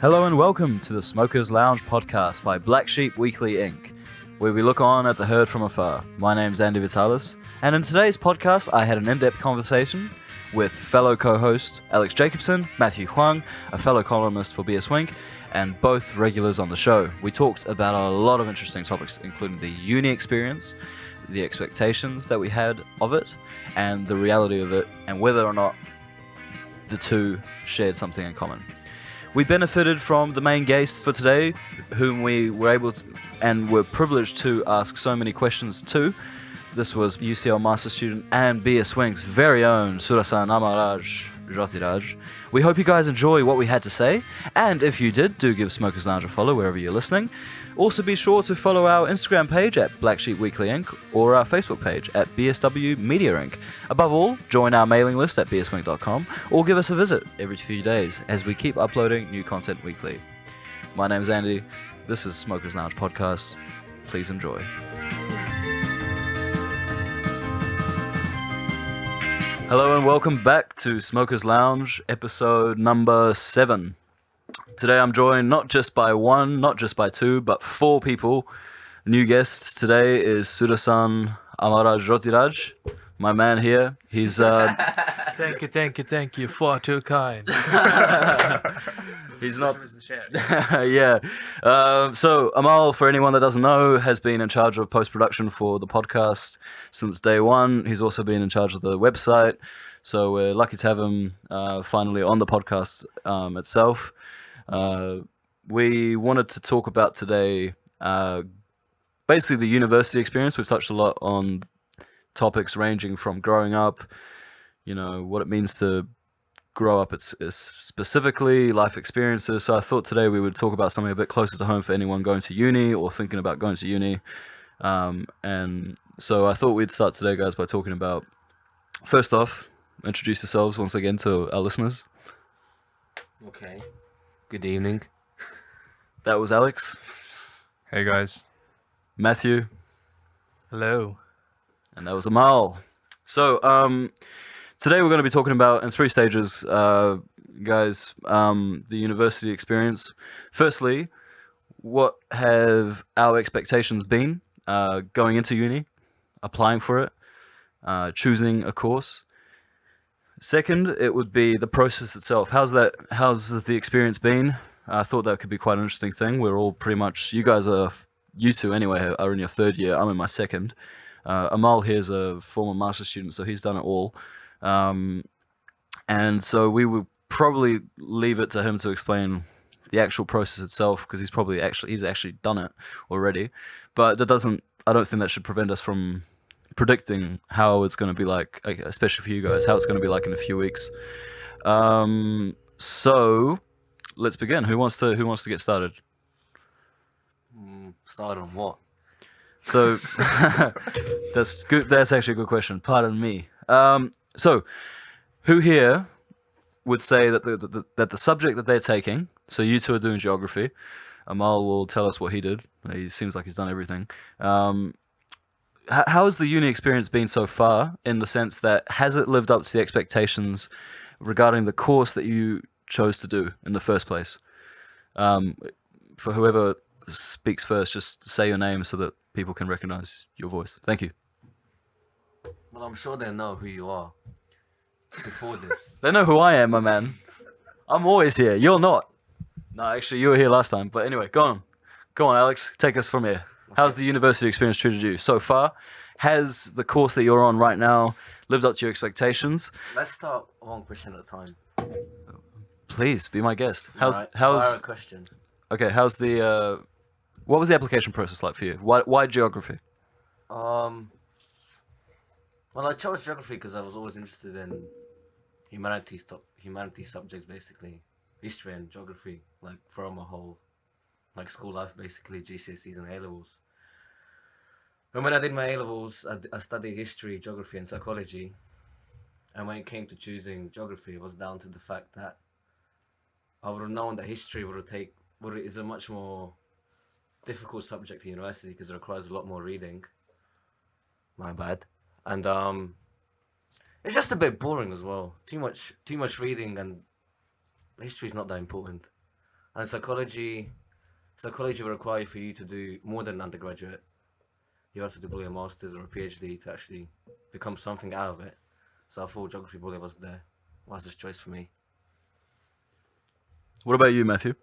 Hello and welcome to the Smokers Lounge podcast by Black Sheep Weekly Inc., where we look on at the herd from afar. My name's Andy Vitalis, and in today's podcast I had an in-depth conversation with fellow co-host Alex Jekabson, Matthew Huang, a fellow columnist for BS Wink, and both regulars on the show. We talked about a lot of interesting topics, including the uni experience, the expectations that we had of it, and the reality of it, and whether or not the two shared something in common. We benefited from the main guest for today, whom we were able to and were privileged to ask so many questions to. This was UCL master student and BS Wink's very own Sudharsan Amalraj Jothiraj. We hope you guys enjoy what we had to say, and if you did, do give Smokers Lounge a follow wherever you're listening. Also be sure to follow our Instagram page at Black Sheep Weekly Inc. or our Facebook page at BSW Media Inc. Above all, join our mailing list at bswink.com or give us a visit every few days as we keep uploading new content weekly. My name's Andy. This is Smokers Lounge Podcast. Please enjoy. Hello and welcome back to Smokers Lounge, episode number 7. Today I'm joined not just by one, not just by two, but 4 people. New guest today is Sudharsan Amalraj Jothiraj, my man here. He's Thank you. Far too kind. he's not. Yeah. So Amal, for anyone that doesn't know, has been in charge of post-production for the podcast since day one. He's also been in charge of the website. So we're lucky to have him finally on the podcast itself. We wanted to talk about today basically the university experience. We've touched a lot on topics ranging from growing up, you know, what it means to grow up it's specifically, life experiences. So I thought today we would talk about something a bit closer to home for anyone going to uni or thinking about going to uni. And so I thought we'd start today, guys, by talking about, first off, introduce yourselves once again to our listeners. Okay. Good evening. That was Alex. Hey guys. Matthew. Hello. And that was Amal. So today we're going to be talking about, in 3 stages, guys, the university experience. Firstly, what have our expectations been going into uni, applying for it, choosing a course? Second, it would be the process itself. How's the experience been? I thought that could be quite an interesting thing. We're all pretty much, you two anyway, are in your 3rd year. I'm in my 2nd. Amal here is a former master's student, so he's done it all. And so we would probably leave it to him to explain the actual process itself, because he's actually done it already. But I don't think that should prevent us from predicting how it's going to be like, especially for you guys, how it's going to be like in a few weeks. So let's begin. Who wants to get started? Start on what? So that's good. That's actually a good question. Pardon me. So who here would say that the subject that they're taking? So you two are doing geography. Amal will tell us what he did. He seems like he's done everything. How has the uni experience been so far, in the sense that has it lived up to the expectations regarding the course that you chose to do in the first place? For whoever speaks first, just say your name so that people can recognize your voice. Thank you. Well, I'm sure they know who you are before this. They know who I am, my man. I'm always here. You're not. No, actually, you were here last time. But anyway, go on, Alex. Take us from here. How's the university experience treated you so far? Has the course that you're on right now lived up to your expectations? Let's start one question at a time. Please be my guest. How's fire a question? Okay? How's the what was the application process like for you? Why geography? Well, I chose geography because I was always interested in humanities subjects, basically history and geography, like throughout my whole school life, basically GCSEs and A-levels. And when I did my A-levels, I studied history, geography and psychology. And when it came to choosing geography, it was down to the fact that I would have known that history is a much more difficult subject at university because it requires a lot more reading. My bad. And it's just a bit boring as well. Too much reading, and history's not that important. And psychology will require for you to do more than an undergraduate. You have to do a master's or a PhD to actually become something out of it. So I thought geography probably was the wisest choice for me. What about you, Matthew?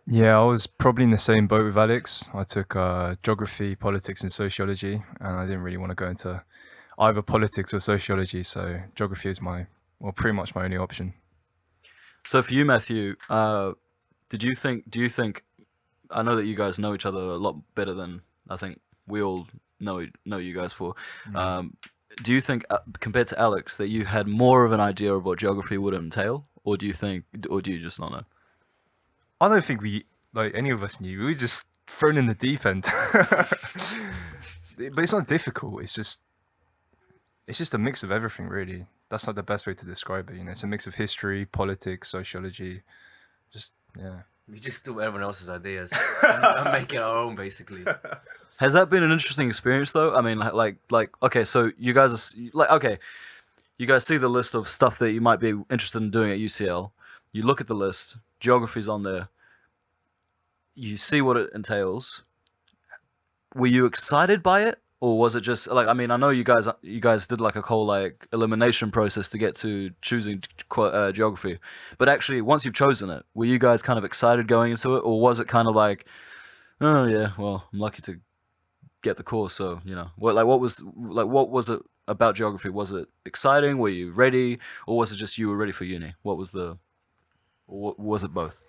Yeah, I was probably in the same boat with Alex. I took geography, politics, and sociology, and I didn't really want to go into either politics or sociology, so geography is pretty much my only option. So for you, Matthew, do you think, I know that you guys know each other a lot better than I think we all know you guys for. Do you think, compared to Alex, that you had more of an idea of what geography would entail, or do you just not know? I don't think any of us knew. We were just thrown in the deep end. But it's not difficult. It's just a mix of everything, really. That's not the best way to describe it. It's a mix of history, politics, sociology. Yeah. We just steal everyone else's ideas and make it our own, basically. Has that been an interesting experience, though? I mean, okay, so you guys you guys see the list of stuff that you might be interested in doing at UCL. You look at the list, geography's on there. You see what it entails. Were you excited by it, or was it just I mean, I know you guys did like a whole elimination process to get to choosing geography, but actually once you've chosen it, were you guys kind of excited going into it, or was it kind of like, oh yeah, well, I'm lucky to get the course, so what was it about geography? Was it exciting? Were you ready, or was it just you were ready for uni? Was it both?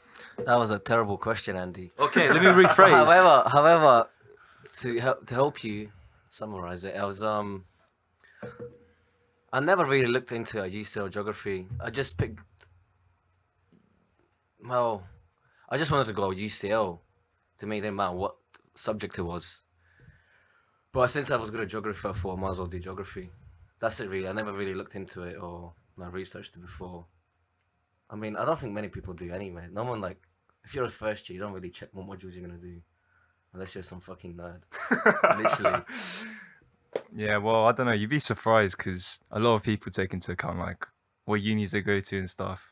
That was a terrible question, Andy. Okay, let me rephrase. However, to help you summarize it, I never really looked into UCL geography. I just wanted to go UCL to make them matter what subject it was. But since I was good at geography, I thought I might as well do geography. That's it, really. I never really looked into it or researched it before. I mean, I don't think many people do anyway. No one, if you're a first year, you don't really check what modules you're going to do. Unless you're some fucking nerd. Literally. Yeah, well, I don't know. You'd be surprised because a lot of people take into account, what unis they go to and stuff.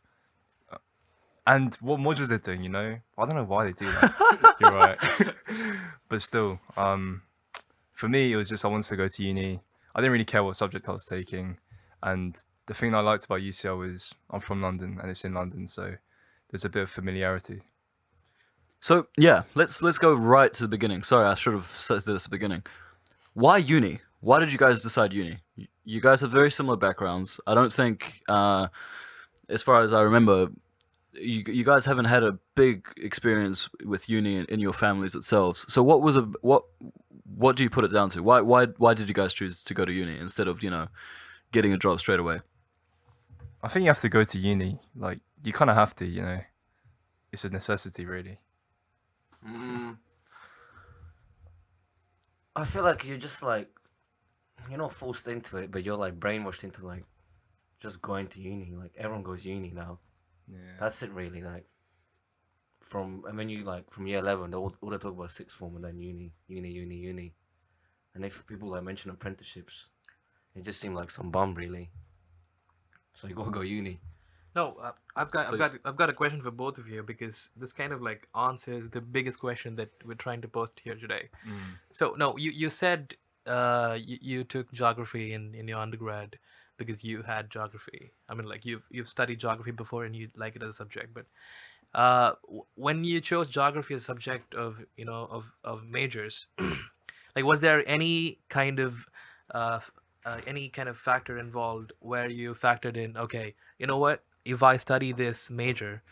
And what modules they're doing, I don't know why they do that. You're right. But still, for me, it was just I wanted to go to uni. I didn't really care what subject I was taking. And the thing I liked about UCL is I'm from London and it's in London, so there's a bit of familiarity. So yeah, let's go right to the beginning. Sorry, I should have said this at the beginning. Why uni? Why did you guys decide uni? You guys have very similar backgrounds. I don't think, as far as I remember, you guys haven't had a big experience with uni in your families itself. So what do you put it down to? Why did you guys choose to go to uni instead of getting a job straight away? I think you have to go to uni. You kind of have to. It's a necessity, really. I feel like you're just you're not forced into it, but you're brainwashed into just going to uni. Everyone goes uni now. Yeah. That's it, really. From year 11, all they talk about sixth form and then uni. And if people mention apprenticeships, it just seemed like some bum, really. So you gotta go uni. No, I've got a question for both of you because this kind of answers the biggest question that we're trying to post here today. So no, you said you took geography in your undergrad because you had geography. I mean, you've studied geography before and you like it as a subject, but when you chose geography as a subject of majors, was there any kind of factor involved where you factored in, okay, you know what? If I study this major,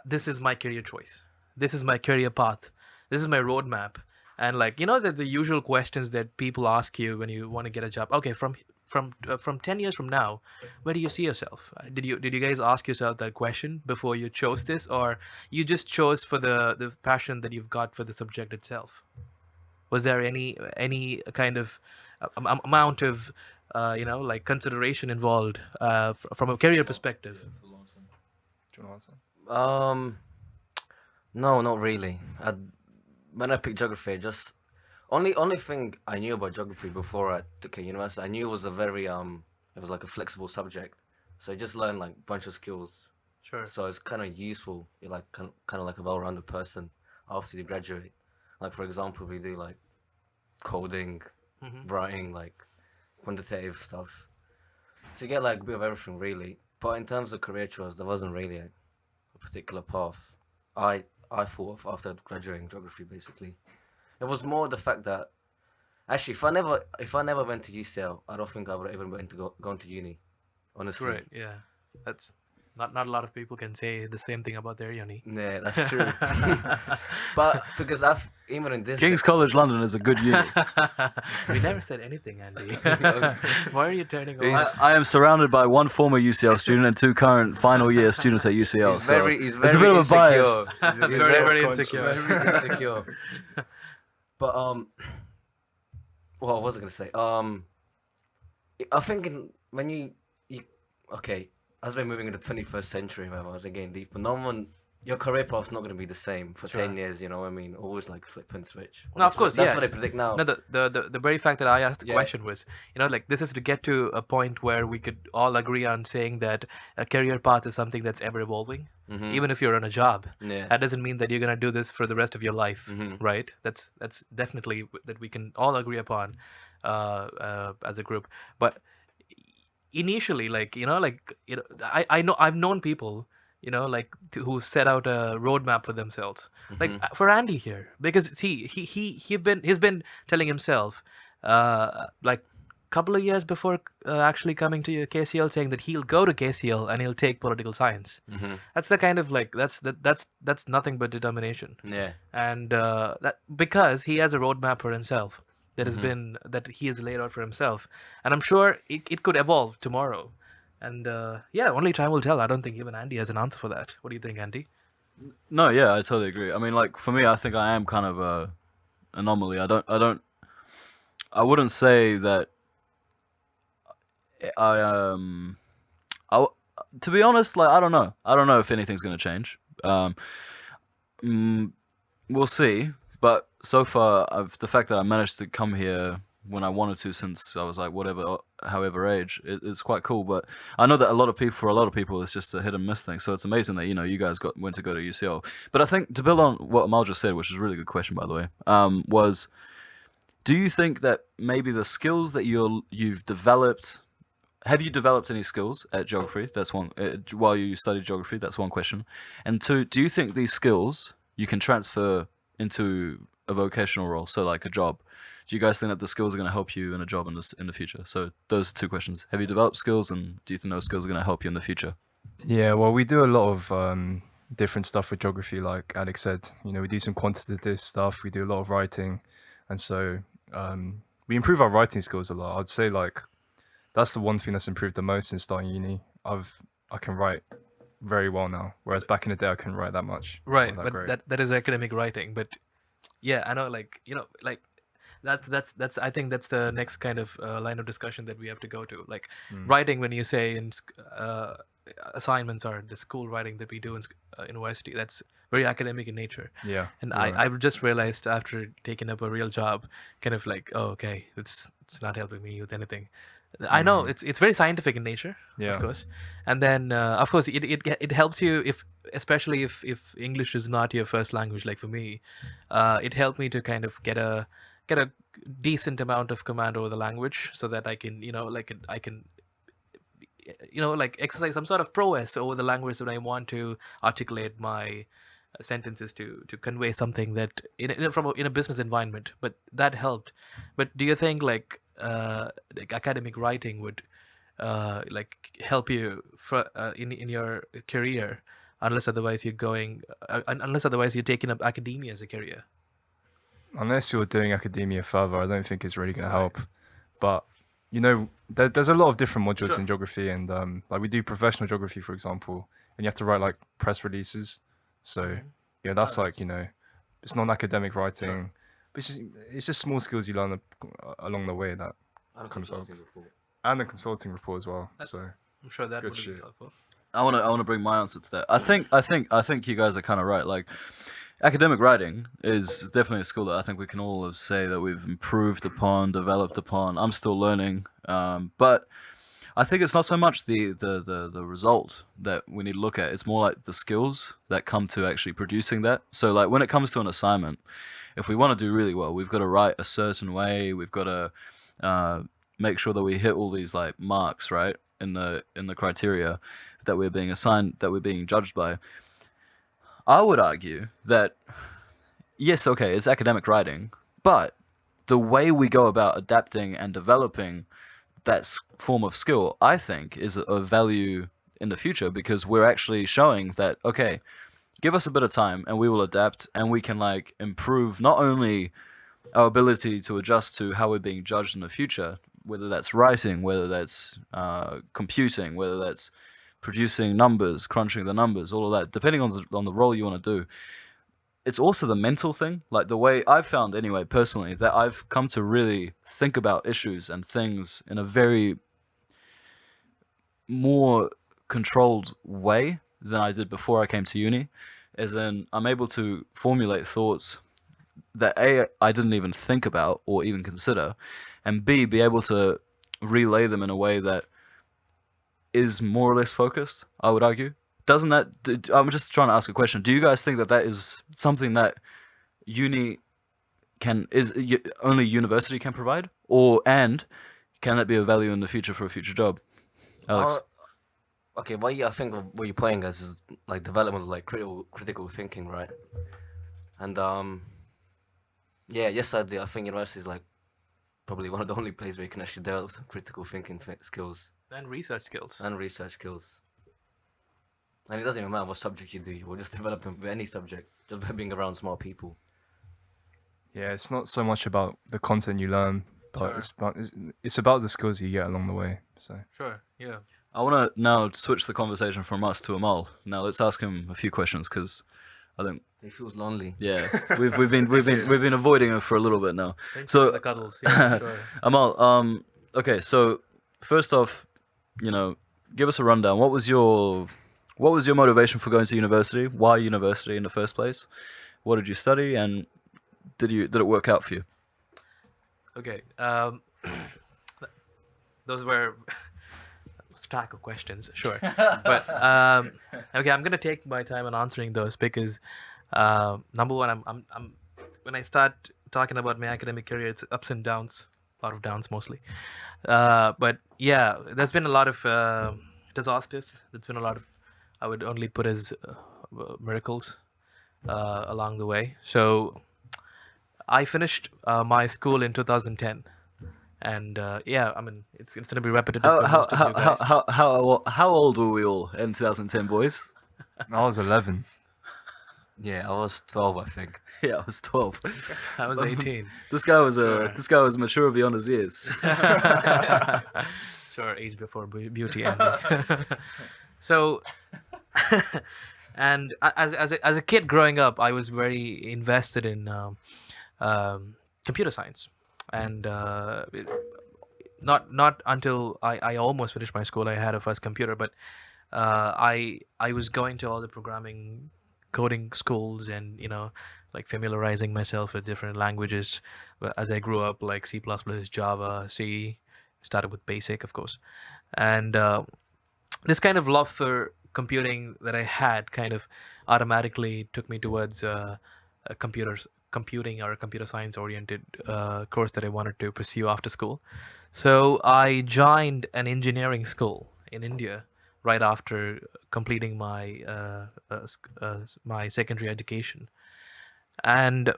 this is my career choice. This is my career path. This is my roadmap. And the usual questions that people ask you when you want to get a job. Okay, from 10 years from now, where do you see yourself? Did you guys ask yourself that question before you chose this, or you just chose for the passion that you've got for the subject itself? Was there any kind of amount of consideration involved from a career perspective? Do you want to answer? No, not really. When I picked geography, just only thing I knew about geography before I took a university, I knew it was a very it was a flexible subject, so I just learned a bunch of skills Sure. So it's kind of useful. You're like kind of like a well-rounded person after you graduate. Like for example, we do like coding, writing, like quantitative stuff. So you get like a bit of everything really. But in terms of career choice, there wasn't really a particular path I thought of after graduating geography. Basically, it was more the fact that actually, if I never went to UCL, I don't think I would have even went to gone to uni. Honestly, Right. Yeah. That's not a lot of people can say the same thing about their uni. yeah, that's true. But because I've even in this King's College London is a good uni. We never said anything, Andy. Why are you turning He's- off? I am surrounded by one former UCL student and 2 current final year students at UCL. he's so very it's a bit of a insecure. bias. He's Very self-conscious. insecure. very insecure. But what was I gonna say? I think when you okay, as we're moving into the 21st century, man, as we're getting deeper, your career path's not gonna be the same for Sure. 10 years. You know what I mean? Always like flip and switch. No, of course, That's yeah. what I predict now. No, the very fact that I asked the Yeah. question was, like this is to get to a point where we could all agree on saying that a career path is something that's ever evolving. Mhm. Even if you're on a job, Yeah. that doesn't mean that you're gonna do this for the rest of your life, Mhm. right? That's definitely that we can all agree upon, as a group. But initially, I know I've known people, who set out a roadmap for themselves. Like Mhm. for Andy here, because see, he's been telling himself, like couple of years before actually coming to KCL, saying that he'll go to KCL and he'll take political science. Mhm. That's the kind of like that's nothing but determination, Yeah. and that because he has a roadmap for himself that has Mhm. been that he has laid out for himself, and I'm sure it could evolve tomorrow, and yeah, only time will tell. I don't think even Andy has an answer for that. What do you think, Andy? No, yeah, I totally agree. I mean, like for me, I think I am kind of a anomaly. I wouldn't say that to be honest, like I don't know. I don't know if anything's gonna change. We'll see. But so far, the fact that I managed to come here when I wanted to since I was like however age, it's quite cool. But I know that for a lot of people, it's just a hit and miss thing. So it's amazing that you guys went to go to UCL. But I think to build on what Amal just said, which is a really good question by the way, was, do you think that maybe the skills that you've developed, have you developed any skills at geography? That's one. While you studied geography, that's one question. And two, do you think these skills you can transfer into a vocational role, so like a job? Do you guys think that the skills are going to help you in a job in the future? So those 2 questions. Have you developed skills, and do you think those skills are going to help you in the future? Yeah, well, we do a lot of different stuff with geography, like Alex said. We do some quantitative stuff. We do a lot of writing, and so we improve our writing skills a lot. I'd say like that's the one thing that's improved the most in starting uni. I can write very well now, whereas back in the day I couldn't write that much. Right, Not but great. that is academic writing. But yeah, I know, like that's I think that's the next kind of line of discussion that we have to go to. Like writing, when you say in assignments or the school writing that we do in university, that's very academic in nature. Yeah, And you're right. I've just realized after taking up a real job, kind of like, oh, okay, it's not helping me with anything. I know it's very scientific in nature, Yeah. of course, and then of course it helps you especially if English is not your first language, like for me, it helped me to kind of get a decent amount of command over the language, so that I can I can like exercise some sort of prowess over the language that I want to articulate my sentences to convey something that in a business environment. But that helped. But do you think like academic writing would like help you in your career, unless otherwise you're taking up academia as a career? Unless you're doing academia further, I don't think it's really going to help. But there's a lot of different modules Sure. in geography, and like we do professional geography, for example, and you have to write like press releases. So yeah, that's like it's non-academic writing, but it's just small skills you learn along the way that And a comes up. consulting report. And the consulting report as well. That's- So I'm sure that Good would be shit. helpful. I want to bring my answer to that. I think you guys are kind of right. Like, academic writing is definitely a skill that I think we can all say that we've improved upon, developed upon. I'm still learning, but I think it's not so much the result that we need to look at. It's more like the skills that come to actually producing that. So like when it comes to an assignment, if we want to do really well, we've got to write a certain way. We've got to make sure that we hit all these like marks, right, in the criteria that we're being assigned, that we're being judged by. I would argue that yes, okay, it's academic writing, but the way we go about adapting and developing that form of skill, I think, is of value in the future because we're actually showing that, okay, give us a bit of time and we will adapt and we can like improve not only our ability to adjust to how we're being judged in the future, whether that's writing, whether that's computing, whether that's producing numbers, crunching the numbers, all of that, depending on the role you want to do. It's also the mental thing, like the way I've found anyway, personally, that I've come to really think about issues and things in a very more controlled way than I did before I came to uni, as in I'm able to formulate thoughts that A, I didn't even think about or even consider, and B, be able to relay them in a way that is more or less focused, I would argue. Doesn't that? I'm just trying to ask a question. Do you guys think that that is something that uni only university can provide, and can it be of value in the future for a future job? Alex, Okay, I think what you're playing as is like development of like critical thinking, right? And yeah, yes, I do. I think university is like probably one of the only places where you can actually develop some critical thinking skills And research skills. and research skills. And it doesn't even matter what subject you do; you will just develop them with any subject just by being around smart people. Yeah, it's not so much about the content you learn, but Sure. it's about the skills you get along the way. So Sure. Yeah. I want to now switch the conversation from us to Amal. Now let's ask him a few questions because I think He feels lonely. yeah we've been avoiding him for a little bit now. Thanks So- for the cuddles. Yeah, sure. Amal, okay, so first off, give us a rundown. What was your motivation for going to university? Why university in the first place? What did you study, and did it work out for you? Okay. Those were a stack of questions. Sure. But okay, I'm gonna take my time on answering those because number one, I'm when I start talking about my academic career, it's ups and downs, a lot of downs mostly. But yeah, there's been a lot of disasters. There's been a lot of, I would only put as miracles along the way. So I finished my school in 2010, and yeah, I mean it's gonna be repetitive. For most of you guys. How old were we all in 2010, boys? I was 11. Yeah, I was 12, I think. Yeah, I was 12. I was 18. This guy was mature beyond his years. Sure, age before beauty, Andy. So, and as a kid growing up, I was very invested in computer science, and not until I almost finished my school, I had a first computer, but I was going to all the programming coding schools and like familiarizing myself with different languages as I grew up, like C++, Java, C. Started with BASIC, of course, and this kind of love for computing that I had kind of automatically took me towards computing or a computer science oriented course that I wanted to pursue after school. So I joined an engineering school in India right after completing my secondary education, and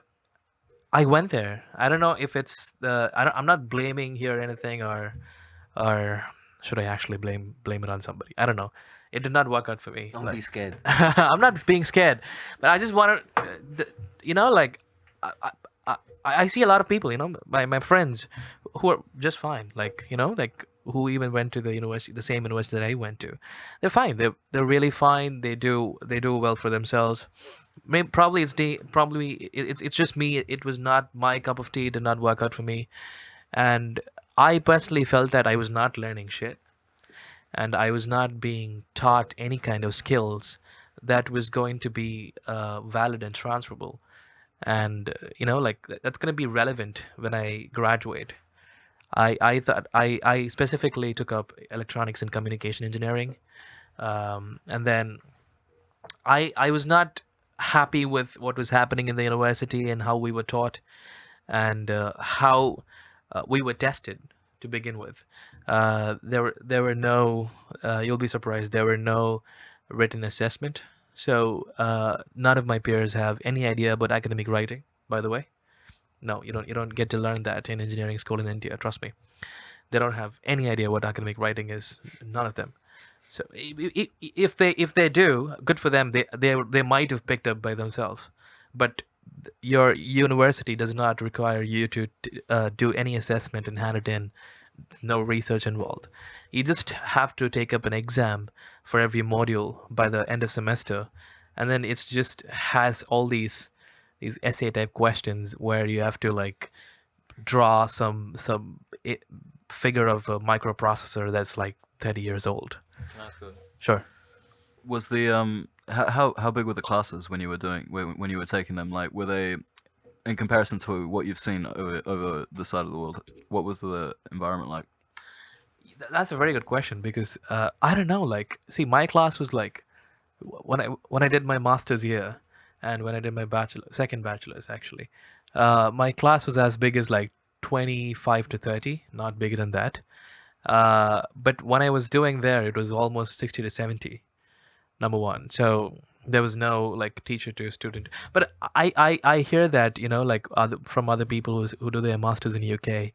I went there. I don't know if it's I'm not blaming here or anything, or should I actually blame it on somebody? I don't know. It did not work out for me. Don't be scared. I'm not being scared, but I just want to, like, I see a lot of people, my friends who are just fine, like, like who even went to the university, the same university that I went to. They're fine. They're really fine. They do well for themselves. Probably it's just me. It was not my cup of tea. It did not work out for me, and I personally felt that I was not learning shit, and I was not being taught any kind of skills that was going to be valid and transferable, and like that's going to be relevant when I graduate. I thought I specifically took up electronics and communication engineering, and then I was not happy with what was happening in the university and how we were taught and how we were tested to begin with. There were no you'll be surprised, there were no written assessment. So none of my peers have any idea about academic writing. By the way, no, you don't get to learn that in engineering school in India. Trust me, they don't have any idea what academic writing is. None of them. So if they do, good for them. They might have picked up by themselves, but your university does not require you to do any assessment and hand it in. No research involved. You just have to take up an exam for every module by the end of semester, and then it's just has all these essay type questions where you have to like draw some figure of a microprocessor that's like 30 years old. That's good. Sure. Was the how big were the classes when you were when you were taking them? Like, were they in comparison to what you've seen over the side of the world? What was the environment like? That's a very good question because I don't know. Like, see, my class was like when I did my master's year and when I did my second bachelor's actually, my class was as big as like 25 to 30, not bigger than that. But when I was doing there, it was almost 60 to 70. Number one, so there was no like teacher to student. But I hear that like from other people who do their masters in UK,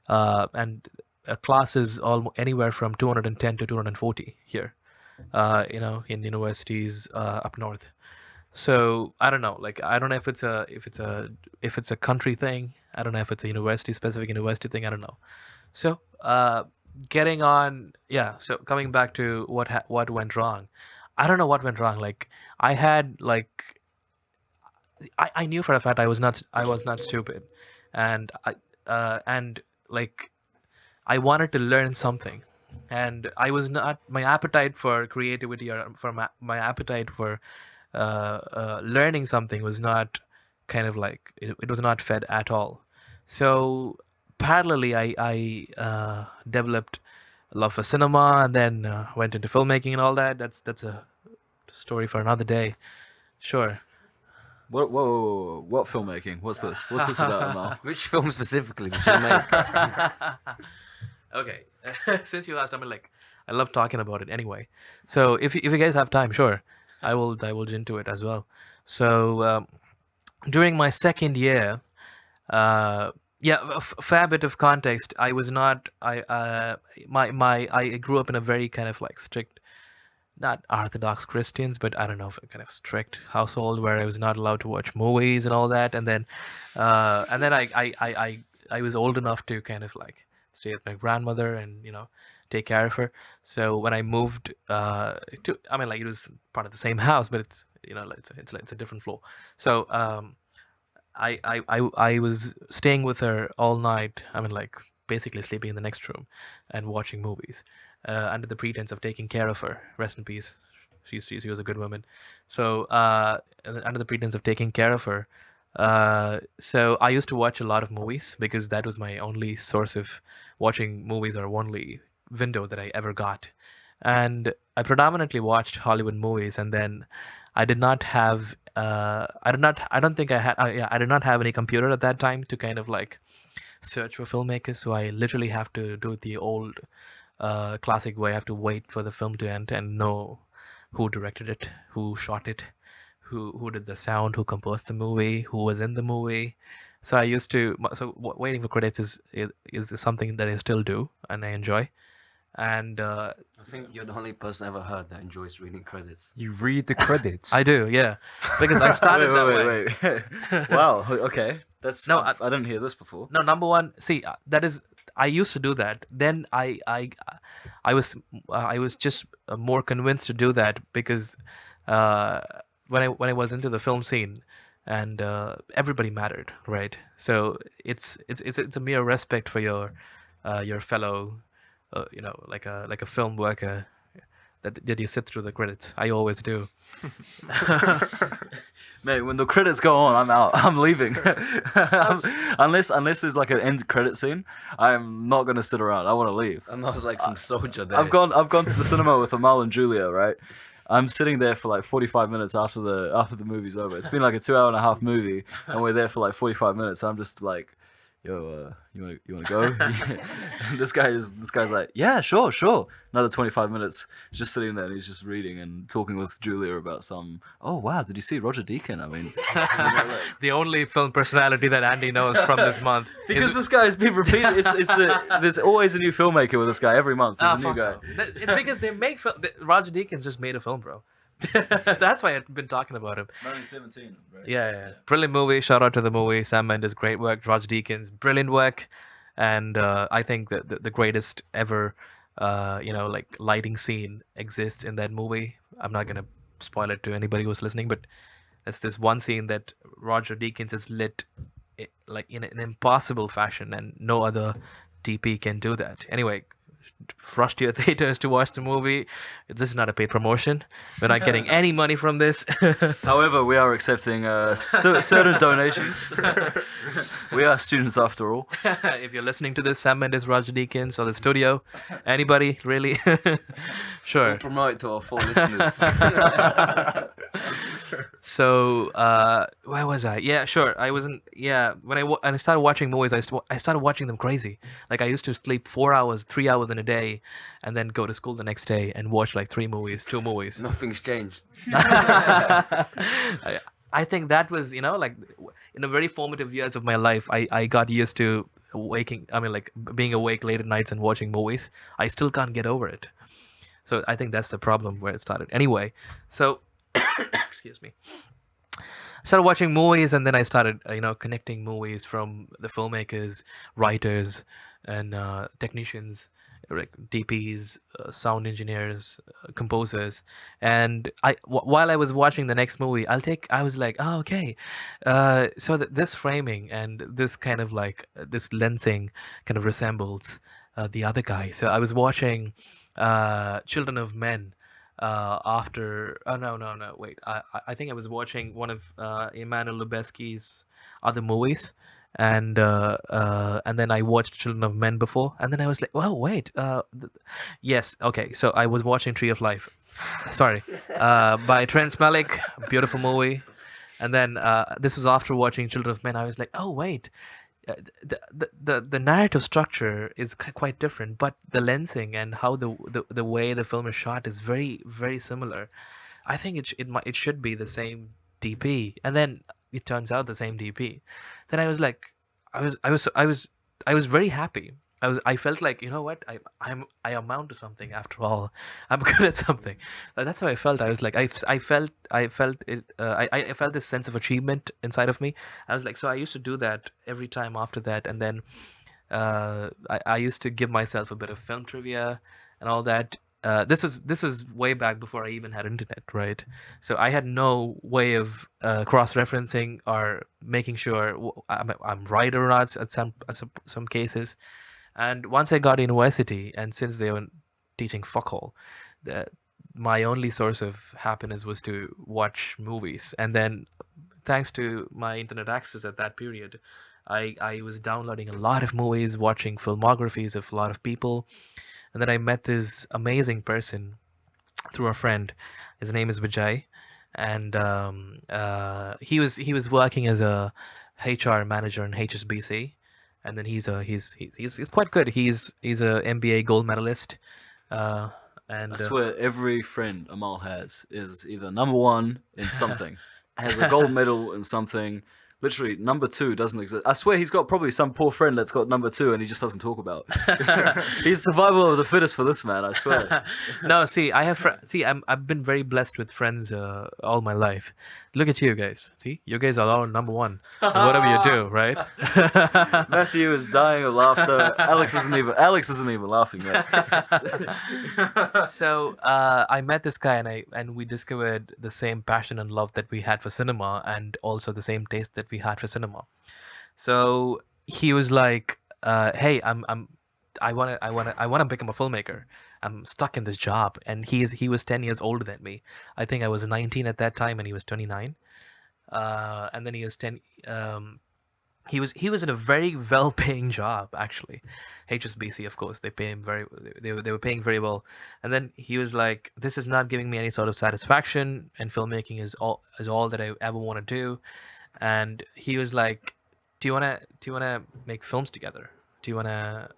and a class is anywhere from 210 to 240 here, in universities up north. So I don't know. Like I don't know if it's a country thing. I don't know if it's a specific university thing. I don't know. So getting on, yeah. So coming back to what went wrong. I don't know what went wrong. Like I had like I knew for a fact I was not stupid, and and like I wanted to learn something, and I was not my appetite for creativity or for my appetite for learning something was not kind of like it was not fed at all. So parallelly, I developed a love for cinema, and then went into filmmaking and all that. That's a story for another day. Sure. What filmmaking? What's this? What's this about, Amal? Which film specifically did you make? Okay. Since you asked, I mean, like, I love talking about it anyway. So if you guys have time, sure, I will divulge into it as well. So during my second year, yeah, a fair bit of context. I was not. I grew up in a very kind of like strict, not Orthodox Christians, but I don't know, kind of strict household where I was not allowed to watch movies and all that. And then I was old enough to kind of like stay with my grandmother and take care of her. So when I moved to, I mean, like it was part of the same house, but it's it's a different floor. So I was staying with her all night. I mean, like basically sleeping in the next room and watching movies under the pretense of taking care of her. Rest in peace. She was a good woman. So under the pretense of taking care of her, so I used to watch a lot of movies because that was my only source of watching movies, or only window that I ever got. And I predominantly watched Hollywood movies, and then I did not have I don't think I had yeah, I did not have any computer at that time to kind of like search for filmmakers, so I literally have to do it the old classic way. I have to wait for the film to end and know who directed it, who shot it, who did the sound, who composed the movie, who was in the movie. So I used to waiting for credits is something that I still do and I enjoy. And I think you're the only person I ever heard that enjoys reading credits. You read the credits. I do, yeah, because I started that way. Wait. Wow. Okay. That's No, I didn't hear this before. No, number one, see, that is, I used to do that. Then I was just more convinced to do that because when I was into the film scene, and everybody mattered, right? So it's a mere respect for your fellow, like a film worker, that you sit through the credits. I always do. Mate, when the credits go on, I'm out. I'm leaving. Unless there's like an end credit scene, I'm not gonna sit around. I want to leave. And I was like some soldier there. I've gone to the cinema with Amal and Julia, right? I'm sitting there for like 45 minutes after the movie's over. It's been like a 2.5-hour movie, and we're there for like 45 minutes. I'm just like, yo, you wanna go? And this guy's like, yeah, sure. Another 25 minutes, just sitting there, and he's just reading and talking with Julia about some. Oh wow, did you see Roger Deakins? I mean, The only film personality that Andy knows from this month. because this guy's been repeated. There's always a new filmmaker with this guy every month. There's a new fuck guy. no. Because they make film. Roger Deakins just made a film, bro. That's why I've been talking about him. 1917, right? Yeah. Brilliant movie. Shout out to the movie. Sam Mendes, great work. Roger Deakins, brilliant work. And I think that the greatest ever, like lighting scene exists in that movie. I'm not gonna spoil it to anybody who's listening, but it's this one scene that Roger Deakins has lit, like in an impossible fashion, and no other DP can do that. Anyway, rush to your theaters to watch the movie. This is not a paid promotion. We're not getting any money from this. However, we are accepting certain donations. We are students after all. If you're listening to this, Sam Mendes, Roger Deakins, or the studio, anybody really, sure. We'll promote it to our 4 listeners. So where was I? Yeah, sure. I wasn't. Yeah, when I started watching movies, I started watching them crazy. Like I used to sleep 4 hours, 3 hours in a day, and then go to school the next day and watch like 2 movies. Nothing's changed. I think that was, like in the very formative years of my life, I got used to being awake late at nights and watching movies. I still can't get over it. So I think that's the problem where it started. Anyway, so excuse me. I started watching movies, and then I started, connecting movies from the filmmakers, writers, and technicians, like DPs, sound engineers, composers. And while I was watching the next movie, I was like, oh, okay. So this framing and this kind of like this lensing kind of resembles the other guy. So I was watching Children of Men. After no wait, I think I was watching one of Emmanuel Lubezki's other movies, and then I watched Children of Men before, and then I was like, well, wait, yes, okay, so I was watching Tree of Life, sorry, by Terrence Malick, beautiful movie, and then this was after watching Children of Men. I was like, oh wait, the narrative structure is quite different, but the lensing and how the way the film is shot is very, very similar. I think it should be the same DP, and then it turns out the same DP. Then I was like, I was very happy. I felt like, you know what, I amount to something after all. I'm good at something. That's how I felt. I was like, I felt it. I felt this sense of achievement inside of me. I was like, so I used to do that every time after that, and then I used to give myself a bit of film trivia and all that. This was way back before I even had internet, right? So I had no way of cross-referencing or making sure I'm right or not at some cases. And once I got to university, and since they were teaching fuck all, my only source of happiness was to watch movies. And then, thanks to my internet access at that period, I was downloading a lot of movies, watching filmographies of a lot of people. And then I met this amazing person through a friend. His name is Vijay, and he was working as a HR manager in HSBC. And then he's quite good. He's a MBA gold medalist. And I swear, every friend Amal has is either #1 in something, has a gold medal in something. Literally, #2 doesn't exist. I swear he's got probably some poor friend that's got #2 and he just doesn't talk about. He's survival of the fittest for this man, I swear. No, see, I've been very blessed with friends all my life. Look at you guys. See, you guys are all #1. Whatever you do, right? Matthew is dying of laughter. Alex isn't even laughing yet. So I met this guy, and we discovered the same passion and love that we had for cinema, and also the same taste that we had for cinema. So he was like, "Hey, I want to become a filmmaker." I'm stuck in this job, and he was 10 years older than me. I think I was 19 at that time, and he was 29. And then he was 10. He was in a very well-paying job actually. HSBC, of course, they pay him they were paying very well. And then he was like, "This is not giving me any sort of satisfaction, and filmmaking is all that I ever want to do." And he was like, "Do you wanna make films together? Do you wanna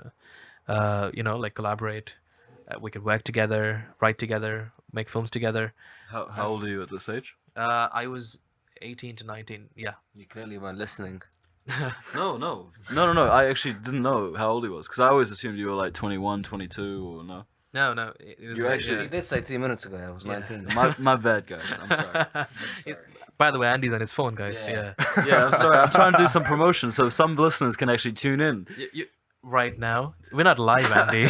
like collaborate? We could work together, write together, make films together." How old are you at this age? I was 18 to 19. Yeah. You clearly weren't listening. No. I actually didn't know how old he was because I always assumed you were like 21, 22 or no. No. It was You like, actually- You did say 2 minutes ago I was Yeah. 19. My bad, guys. I'm sorry. It's- By the way, Andy's on his phone, guys. Yeah. Yeah. Yeah, I'm sorry. I'm trying to do some promotion so some listeners can actually tune in. Right now, we're not live, Andy.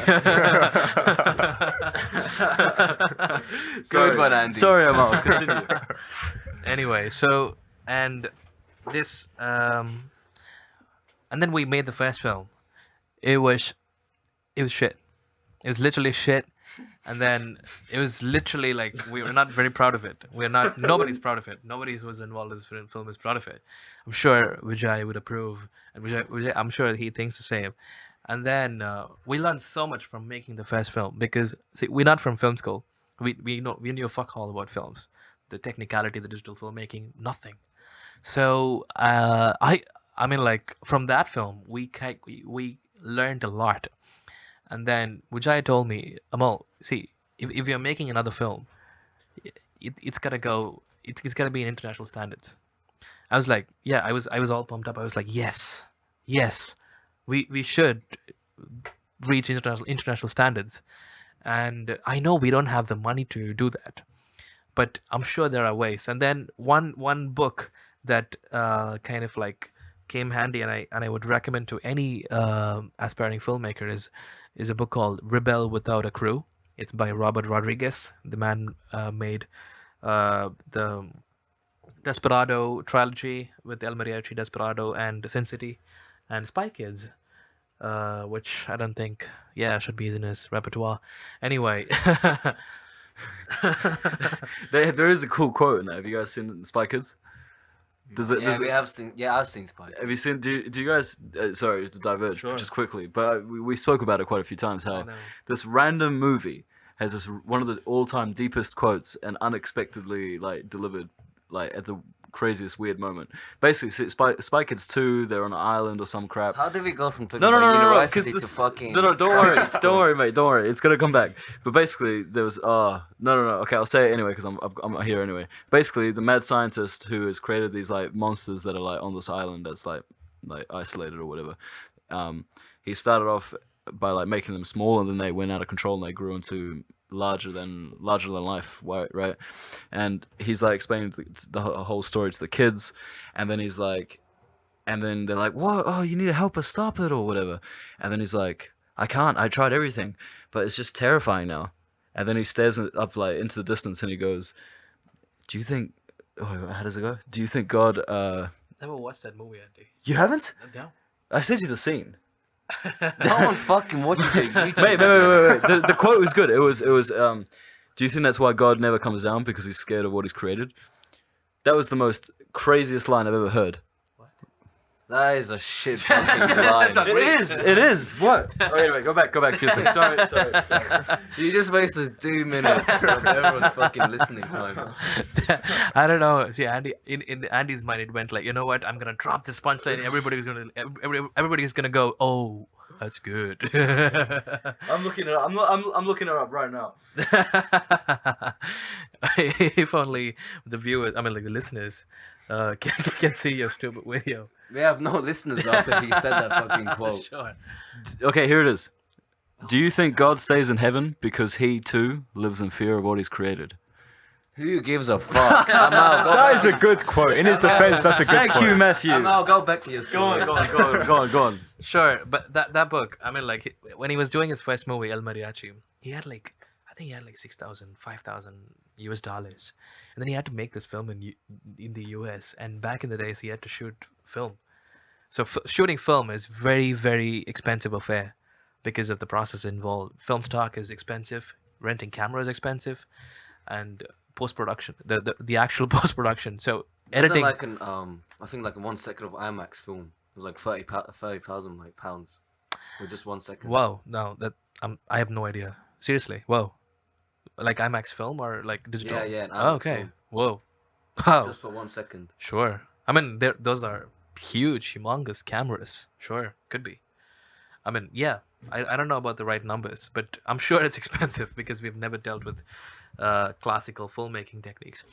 Good one, Andy. Sorry, Amal. Continue. Anyway, so and this and then we made the first film. It was shit. It was literally shit. And then it was literally like we were not very proud of it. Nobody's proud of it. Nobody who was involved in this film is proud of it. I'm sure Vijay would approve, and Vijay, I'm sure he thinks the same. And then we learned so much from making the first film because see, we're not from film school. We knew fuck all about films, the technicality, the digital filmmaking, nothing. So I mean, like from that film, we learned a lot. And then Vijay told me, Amal, see, if you're making another film, it's gotta go. It's gotta be in international standards. I was like, yeah, I was all pumped up. I was like, yes, we should reach international standards. And I know we don't have the money to do that, but I'm sure there are ways. And then one book that kind of like came handy, and I would recommend to any aspiring filmmaker is a book called Rebel Without a Crew. It's by Robert Rodriguez. The man made the Desperado trilogy with El Mariachi, Desperado, and Sin City, and Spy Kids, which I don't think, should be in his repertoire. Anyway. There is a cool quote in there. Have you guys seen Spy Kids? I've seen Spy. Have you seen? Do you guys? Sorry to diverge Sure. just quickly, but we spoke about it quite a few times. I How know. this random movie has this one of the all-time deepest quotes and unexpectedly like delivered like at the craziest weird moment. Basically, Spy Kids 2, they're on an island or some crap. How did we go from talking No, about because university to fucking... don't Spy worry, Kids don't worry, quotes? mate, don't worry. It's gonna come back. But basically, there was no. Okay, I'll say it anyway because I'm here anyway. Basically, the mad scientist who has created these like monsters that are like on this island that's like isolated or whatever. He started off by like making them small, and then they went out of control and they grew into larger than life, right? And he's like explaining the whole story to the kids, and then he's like, and then they're like, "What? Oh, you need to help us stop it or whatever." And then he's like, "I can't. I tried everything, but it's just terrifying now." And then he stares up like into the distance and he goes, "Do you think? Oh, how does it go? Do you think God? Never watched that movie, Andy. You haven't? No. I sent you the scene." No one fucking watches your YouTube. Wait. The quote was good. It was. Do you think that's why God never comes down because he's scared of what he's created? That was the most craziest line I've ever heard. That is a shit fucking line. It is. What? Oh, anyway, go back to your thing. Sorry. You just wasted 2 minutes of everyone's fucking listening time. I don't know. See, Andy, in Andy's mind, it went like, you know what? I'm gonna drop this punchline. Everybody's gonna go, oh, that's good. I'm looking it up. I'm looking it up right now. If only the viewers, I mean, like the listeners, can see your stupid video. We have no listeners after he said that fucking quote. Sure. Okay, here it is. Do you think God stays in heaven because he too lives in fear of what he's created? Who gives a fuck? Amal, go That back. is a good quote. In his defense, that's a good Thank quote. you, Matthew. Amal, go back to your Go story. on. Sure, but that book, I mean, like when he was doing his first movie, El Mariachi, he had like, I think he had like 6,000, 5,000 US dollars, and then he had to make this film in the US. And back in the days, he had to shoot film. So shooting film is very, very expensive affair, because of the process involved. Film stock is expensive, renting camera is expensive, and post production, the actual post production. So Wasn't editing. like an I think like 1 second of IMAX film was like 30,000 like pounds for just 1 second. Whoa, no, that I have no idea. Seriously, whoa, like IMAX film or like digital? Yeah, an Oh, IMAX okay, film whoa, wow, just for 1 second. sure. I mean, those are huge, humongous cameras. Sure, could be. I mean, yeah, I don't know about the right numbers, but I'm sure it's expensive because we've never dealt with classical filmmaking techniques.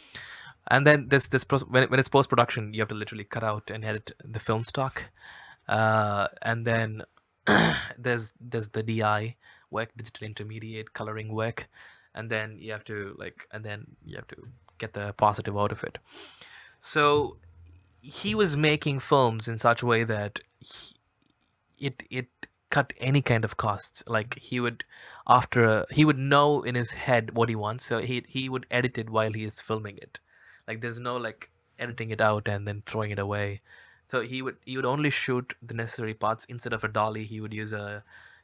And then when it's post production, you have to literally cut out and edit the film stock, and then there's the DI work, digital intermediate coloring work, and then you have to get the positive out of it. So he was making films in such a way that it cut any kind of costs. Like he would know in his head what he wants, so he would edit it while he is filming it. Like there's no like editing it out and then throwing it away. So he would only shoot the necessary parts. Instead of a dolly, he would use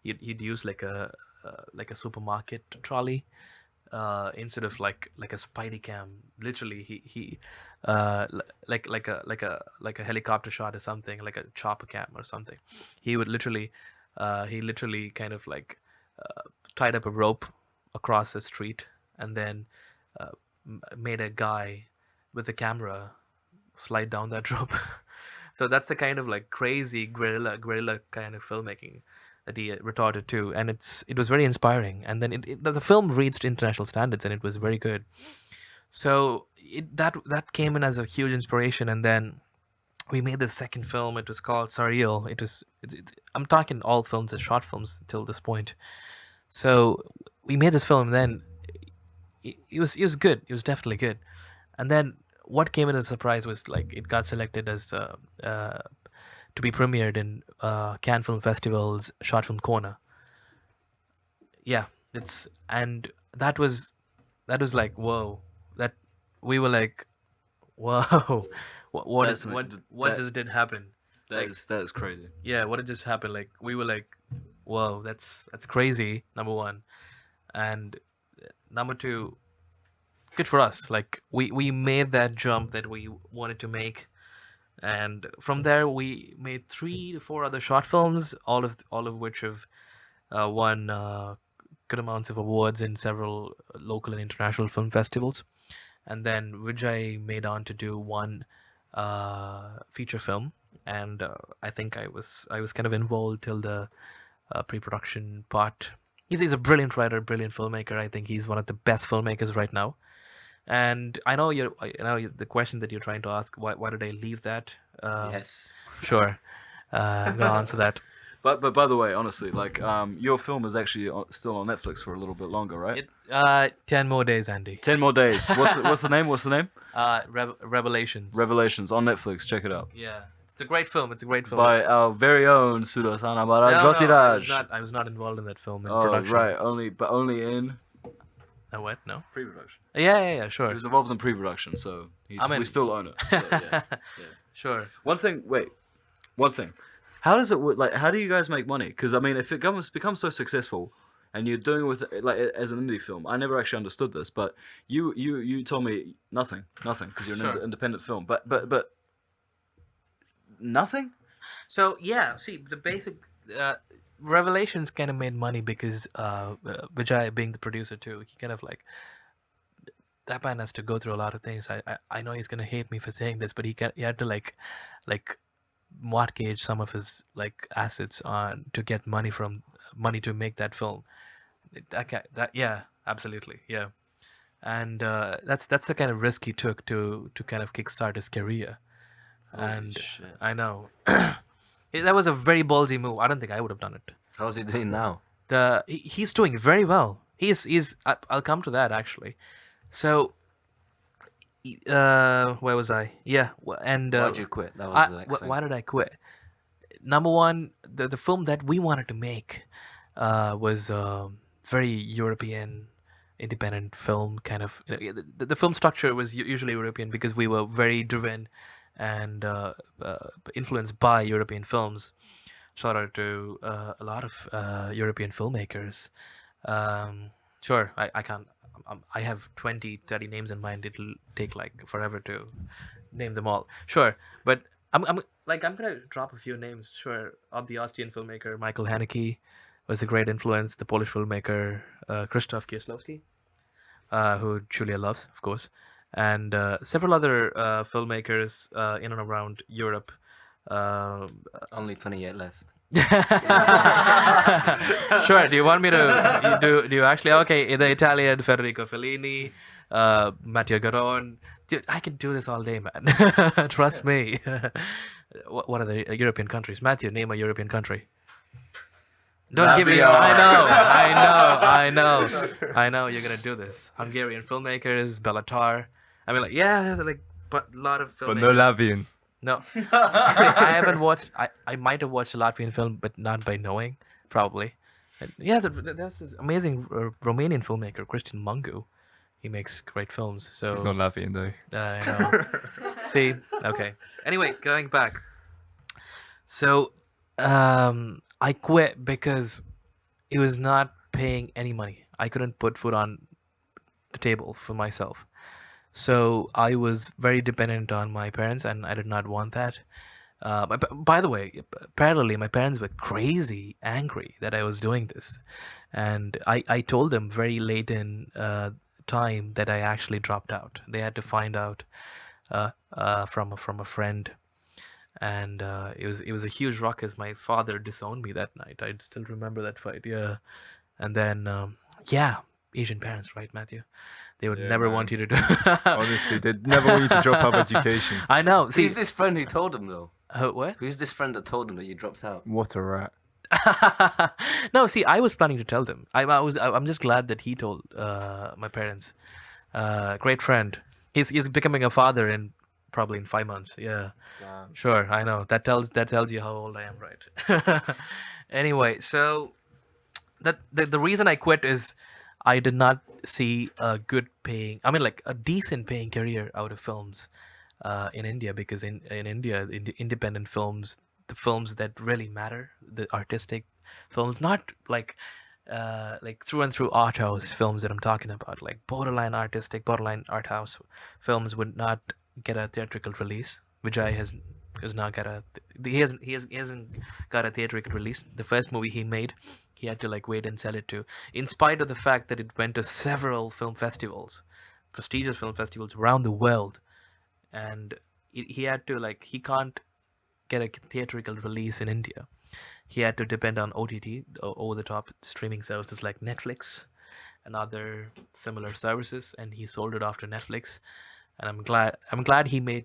he'd use like a supermarket trolley, instead of like a spidey cam. Literally he like a helicopter shot or something, like a chopper cam or something. He would literally kind of like tied up a rope across the street, and then made a guy with a camera slide down that rope. So that's the kind of like crazy guerrilla kind of filmmaking that he retorted to, and it was very inspiring. And then the film reached international standards, and it was very good. So that came in as a huge inspiration, and then we made the second film. It was called Surreal. I'm talking all films as short films till this point. So we made this film, and then it was good. It was definitely good. And then what came in as a surprise was like it got selected as to be premiered in Cannes Film Festival's Short Film Corner. Yeah, that was like whoa. That we were like, whoa, what just did happen? That is crazy. Yeah, what did just happen? Like we were like, whoa, that's crazy. Number one, and number two, good for us. Like we made that jump that we wanted to make, and from there we made 3 to 4 other short films, all of which have won good amounts of awards in several local and international film festivals. And then Vijay made on to do one feature film, and I think I was kind of involved till the pre-production part. He's a brilliant writer, brilliant filmmaker. I think he's one of the best filmmakers right now. And I know the question that you're trying to ask. Why did I leave that? Yes. Sure. I'm gonna answer that. But by the way, honestly, like your film is actually still on Netflix for a little bit longer, right? 10 more days, Andy. 10 more days. What's the name? What's the name? Revelations. Revelations on Netflix. Check it out. Yeah, it's a great film. By our very own Sudharsan Amalraj Jothiraj. No, I was not involved in that film in Oh, production. right. Only in What? No. pre-production. Yeah, sure. He was involved in pre-production, so we still own it. So, yeah. Sure. One thing. How does it work? Like, how do you guys make money? Because I mean, if it becomes so successful, and you're doing it with like as an indie film, I never actually understood this, but you told me nothing, because you're an independent film, but nothing. So yeah, see the basic Revelations kind of made money because Vijay being the producer too, he kind of like that man has to go through a lot of things. I know he's gonna hate me for saying this, but he had to like mortgage some of his like assets on to get money to make that film. Yeah, absolutely, yeah. And that's the kind of risk he took to kind of kickstart his career. Holy shit. I know. That was a very ballsy move. I don't think I would have done it. How's he doing now? He's doing very well. He's I'll come to that actually. So where was I? Yeah, and Why'd you quit? That was the next thing. why did I quit? Number one, the film that we wanted to make was very European independent film kind of. The film structure was usually European because we were very driven and influenced by European films. shout out to a lot of European filmmakers. Sure, I can't. I have 20, 30 names in mind. It'll take like forever to name them all. Sure, but I'm gonna drop a few names. Sure, of the Austrian filmmaker Michael Haneke was a great influence. The Polish filmmaker Krzysztof Kieślowski, who Julia loves, of course, and several other filmmakers in and around Europe. Only 28 left. Sure. Do you want me to do you actually okay? The Italian Federico Fellini, Matteo Garon. Dude, I can do this all day, man. Trust me. What are the European countries? Matthew, name a European country. Don't give me. Latvia. I know. You're gonna do this. Hungarian filmmakers, Bellatar. I mean, like, yeah, there's like, but a lot of filmmakers. But no Latvian. No. See, I haven't watched. I might have watched a Latvian film, but not by knowing, probably. And yeah, there's this amazing Romanian filmmaker, Christian Mungu. He makes great films. So He's not Latvian though. I know. See, okay. Anyway, going back. So, I quit because it was not paying any money. I couldn't put food on the table for myself. So I was very dependent on my parents, and I did not want that. By the way, parallelly, my parents were crazy angry that I was doing this, and I told them very late in time that I actually dropped out. They had to find out from a friend, and it was a huge ruckus. My father disowned me that night. I still remember that fight. Yeah, and then yeah, Asian parents, right, Matthew? They would Yeah, never man. want you to do. Honestly, they'd never want you to drop out of education. I know. See, Who's this friend who told him though? what? Who's this friend that told him that you dropped out? What a rat. No, see, I was planning to tell them. I'm just glad that he told my parents. Great friend. He's becoming a father in probably in 5 months. Yeah, sure. I know that tells you how old I am, right? Anyway, so the reason I quit is I did not see a good paying. I mean, like a decent paying career out of films in India, because in India, independent films, the films that really matter, the artistic films, not like through and through art house films that I'm talking about, like borderline artistic, borderline art house films would not get a theatrical release. Vijay has not got a he hasn't got a theatrical release. The first movie he made, he had to like wait and sell it to, in spite of the fact that it went to several film festivals, prestigious film festivals around the world, and he had to like he can't get a theatrical release in India. He had to depend on OTT, over the top streaming services like Netflix and other similar services, and he sold it off to Netflix. And I'm glad he made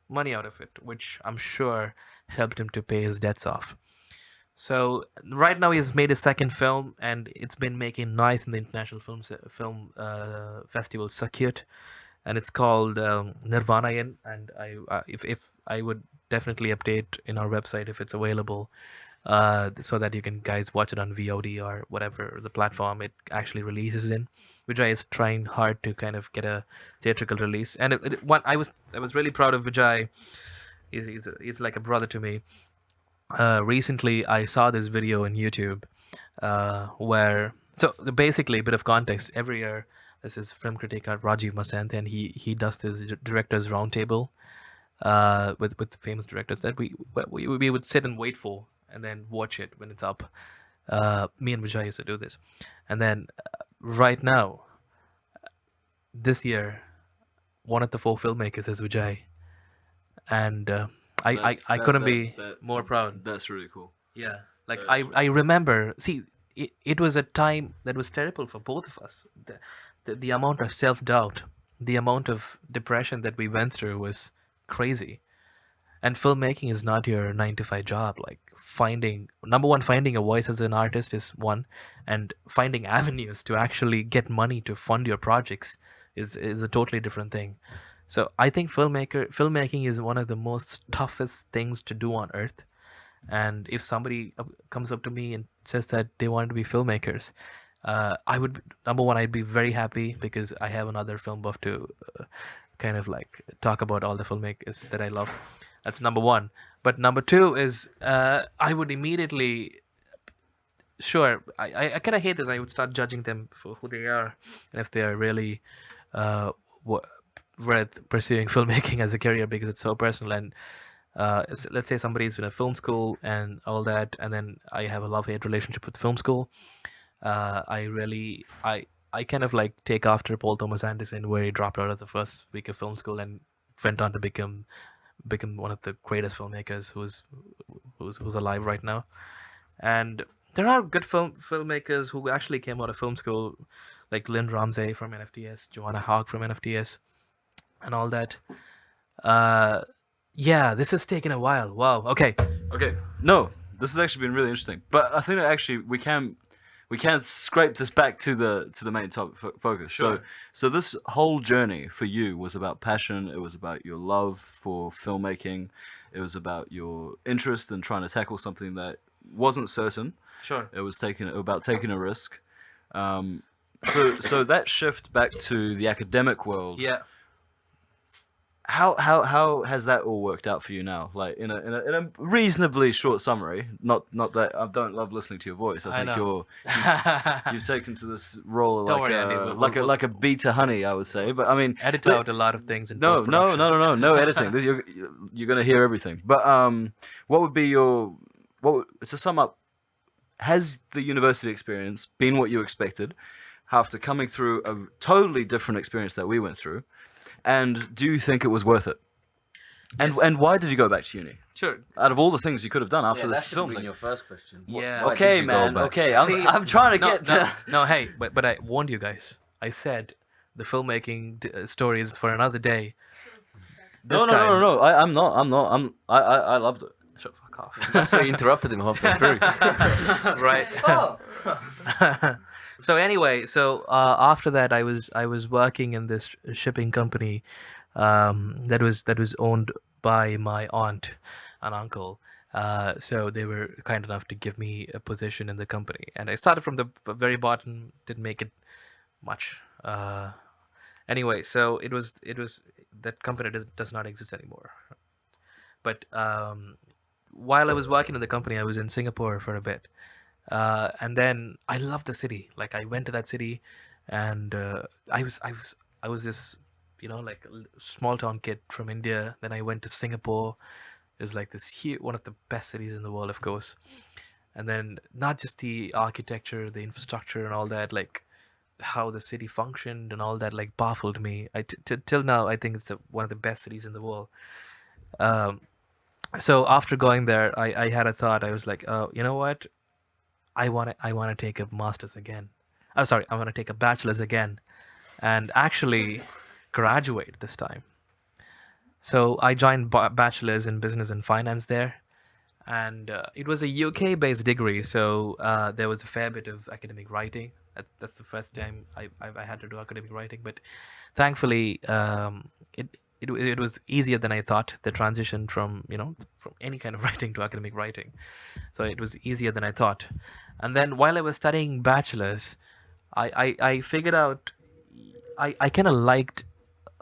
money out of it, which I'm sure helped him to pay his debts off. So right now he's made his second film, and it's been making noise in the international film festival circuit, and it's called Nirvanayan. And if I would definitely update in our website if it's available, so that you can guys watch it on VOD or whatever the platform it actually releases in. Vijay is trying hard to kind of get a theatrical release, and I was really proud of Vijay. He's like a brother to me. Recently, I saw this video on YouTube where basically a bit of context. Every year, this is film critic Rajiv Masant, and he does this directors roundtable with famous directors that we would sit and wait for, and then watch it when it's up. Me and Vijay used to do this, and then right now, this year, one of the 4 filmmakers is Vijay, and I couldn't be more proud. That's really cool. Yeah, like That's I remember. See, it was a time that was terrible for both of us. The amount of self-doubt, the amount of depression that we went through was crazy. And filmmaking is not your 9 to 5 job. Like finding a voice as an artist is one, and finding avenues to actually get money to fund your projects is a totally different thing. So I think filmmaking is one of the most toughest things to do on earth. And if somebody comes up to me and says that they want to be filmmakers, I would, number one, I'd be very happy because I have another film buff to kind of like talk about all the filmmakers that I love. That's number one. But number two is I would immediately, sure, I kind of hate this. I would start judging them for who they are, and if they are really uh, wo- worth pursuing filmmaking as a career because it's so personal. And let's say somebody's in a film school and all that, and then I have a love-hate relationship with film school. I really, I kind of like take after Paul Thomas Anderson, where he dropped out of the first week of film school and went on to become one of the greatest filmmakers who's alive right now. And there are good filmmakers who actually came out of film school, like Lynn Ramsey from NFTS, Joanna Hogg from NFTS, and all that. Yeah, this has taken a while. Wow. Okay. Okay, no, this has actually been really interesting. But I think that actually we can scrape this back to the main topic focus. Sure. So this whole journey for you was about passion. It was about your love for filmmaking. It was about your interest in trying to tackle something that wasn't certain. Sure. It was about taking a risk. So that shift back to the academic world. Yeah. How has that all worked out for you now? Like in a reasonably short summary. Not that I don't love listening to your voice. I think know. you've taken to this role Don't like worry, Andy, like a bee to honey, I would say. But I mean, Edit out a lot of things in no post-production. no editing. You're gonna hear everything. But what would be to sum up? Has the university experience been what you expected after coming through a totally different experience that we went through? And do you think it was worth it? And Yes. and why did you go back to uni? Sure. Out of all the things you could have done after Yeah, that this should film have been thing. your first question. Yeah. Why Okay, did you go man. back? Okay, See, I'm trying to no, get no, the. no, hey, but I warned you guys. I said the filmmaking story is for another day. This time- No. I'm not. I loved it. Shut the fuck off. That's why you interrupted him halfway through. Right. So anyway, after that, I was working in this shipping company that was owned by my aunt and uncle. So they were kind enough to give me a position in the company, and I started from the very bottom. Didn't make it much. Anyway, so it was that company does not exist anymore. But while I was working in the company, I was in Singapore for a bit. And then I loved the city. Like I went to that city, and I was this, like a small town kid from India. Then I went to Singapore. It was like this huge, one of the best cities in the world, of course. And then not just the architecture, the infrastructure, and all that, like how the city functioned and all that, like baffled me. Till now, I think it's one of the best cities in the world. So after going there, I had a thought. I was like, oh, you know what? I want to take a master's again. I'm sorry, I want to take a bachelor's again, and actually graduate this time. So I joined bachelor's in business and finance there, and it was a UK-based degree. So there was a fair bit of academic writing. That's the first time I had to do academic writing, but thankfully it was easier than I thought. The transition from from any kind of writing to academic writing, so it was easier than I thought. And then while I was studying bachelor's, I figured out I kind of liked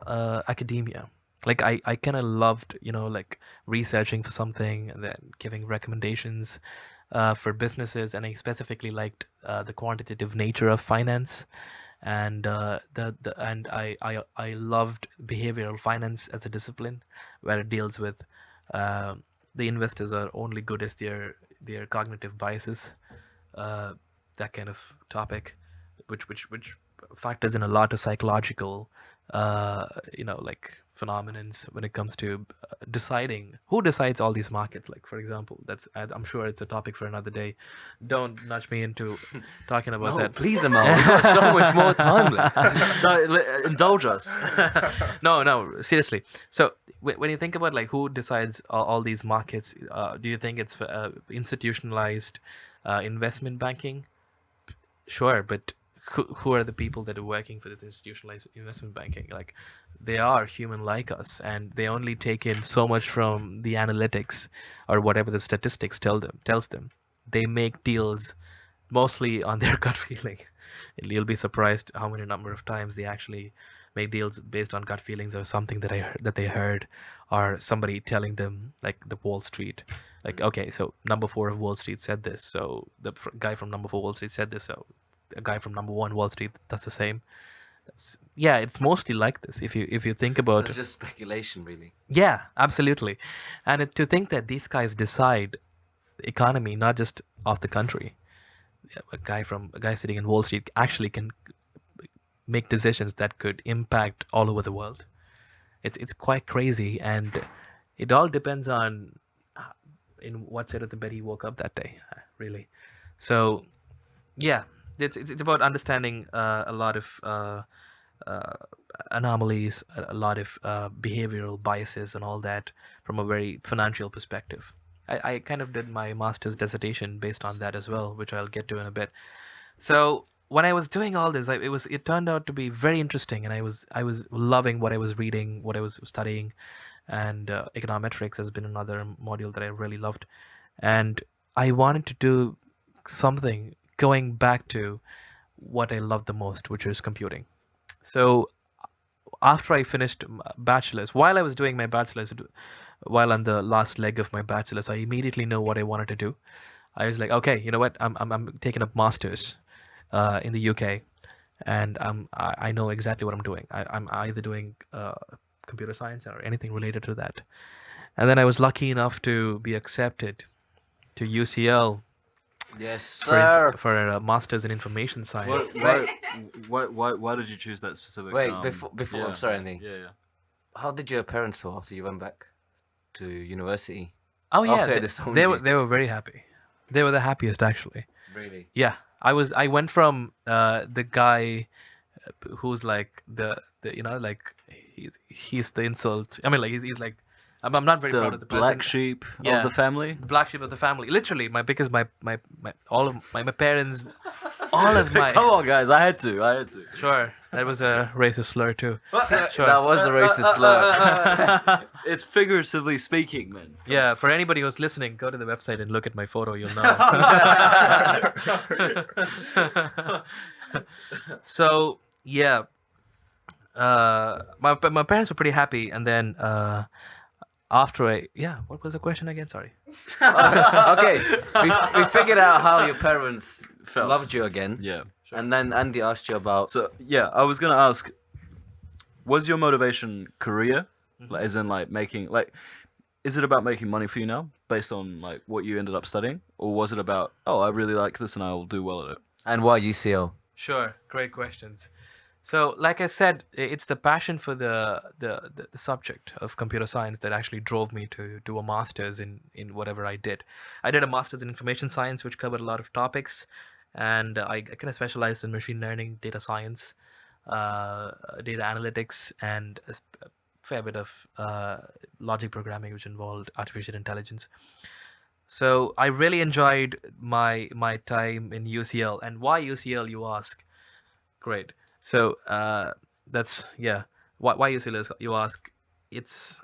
academia. Like I kind of loved like researching for something and then giving recommendations for businesses, and I specifically liked the quantitative nature of finance, and I loved behavioral finance as a discipline, where it deals with the investors are only good as their cognitive biases, that kind of topic, which factors in a lot of psychological like phenomenons when it comes to deciding who decides all these markets. Like for example, I'm sure it's a topic for another day. Don't nudge me into talking about that. Please, Amal. We've got so much more time left. Indulge us. No, seriously. So when you think about like who decides all these markets, do you think it's institutionalized investment banking? Sure, but who are the people that are working for this institutionalized investment banking? Like they are human like us, and they only take in so much from the analytics or whatever the statistics tells them. They make deals mostly on their gut feeling. You'll be surprised how many number of times they actually make deals based on gut feelings or something that they heard, or somebody telling them, like the Wall Street, like, okay, so number 4 of Wall Street said this, so the guy from number 4 Wall Street said this, so a guy from number 1 Wall Street does the same. Yeah, it's mostly like this. If you think So about, it's just speculation, really. yeah, absolutely, and to think that these guys decide the economy, not just of the country. A guy sitting in Wall Street actually can make decisions that could impact all over the world. It's quite crazy, and it all depends on in what side of the bed he woke up that day, really. So yeah, it's about understanding a lot of uh, anomalies, a lot of behavioral biases, and all that from a very financial perspective. I kind of did my master's dissertation based on that as well, which I'll get to in a bit. So when I was doing all this, it turned out to be very interesting, and I was loving what I was reading, what I was studying, and econometrics has been another module that I really loved, and I wanted to do something going back to what I loved the most, which is computing. So after I finished bachelor's, while I was doing my bachelor's, while on the last leg of my bachelor's, I immediately know what I wanted to do. I was like, okay, you know what? I'm taking up masters in the UK, and I know exactly what I'm doing. I'm either doing computer science or anything related to that. And then I was lucky enough to be accepted to UCL Yes, for sir. for a master's in information science. Why did you choose that specific? Wait, before yeah, I'm sorry, Andy. Yeah. How did your parents feel after you went back to university? Oh yeah, After they, this whole they were thing. they were very happy. They were the happiest actually. Really? Yeah, I went from the guy who's like the like he's the insult. I mean, like he's like I'm not very proud The of the black person. sheep Yeah. of the family. The black sheep of the family. Literally, because my all of my parents, all of my Come on, guys! I had to. sure, that was a racist slur too. Sure. That was a racist slur. It's figuratively speaking, man. Yeah, for anybody who's listening, go to the website and look at my photo. You'll know. So yeah, my parents were pretty happy, and then after what was the question again? Sorry. Okay, we figured out how your parents Felt. loved you again, Yeah. and then Andy asked you about. So yeah, I was gonna ask, was your motivation career, like, as in like making like, is it about making money for you now, based on like what you ended up studying, or was it about, oh, I really like this and I will do well at it? And why UCL? Sure, great questions. So, like I said, it's the passion for the subject of computer science that actually drove me to do a master's in whatever I did. I did a master's in information science, which covered a lot of topics, and I kind of specialized in machine learning, data science, data analytics, and a fair bit of logic programming, which involved artificial intelligence. So I really enjoyed my time in UCL. And why UCL, you ask? Great. So that's Why UCL, you ask?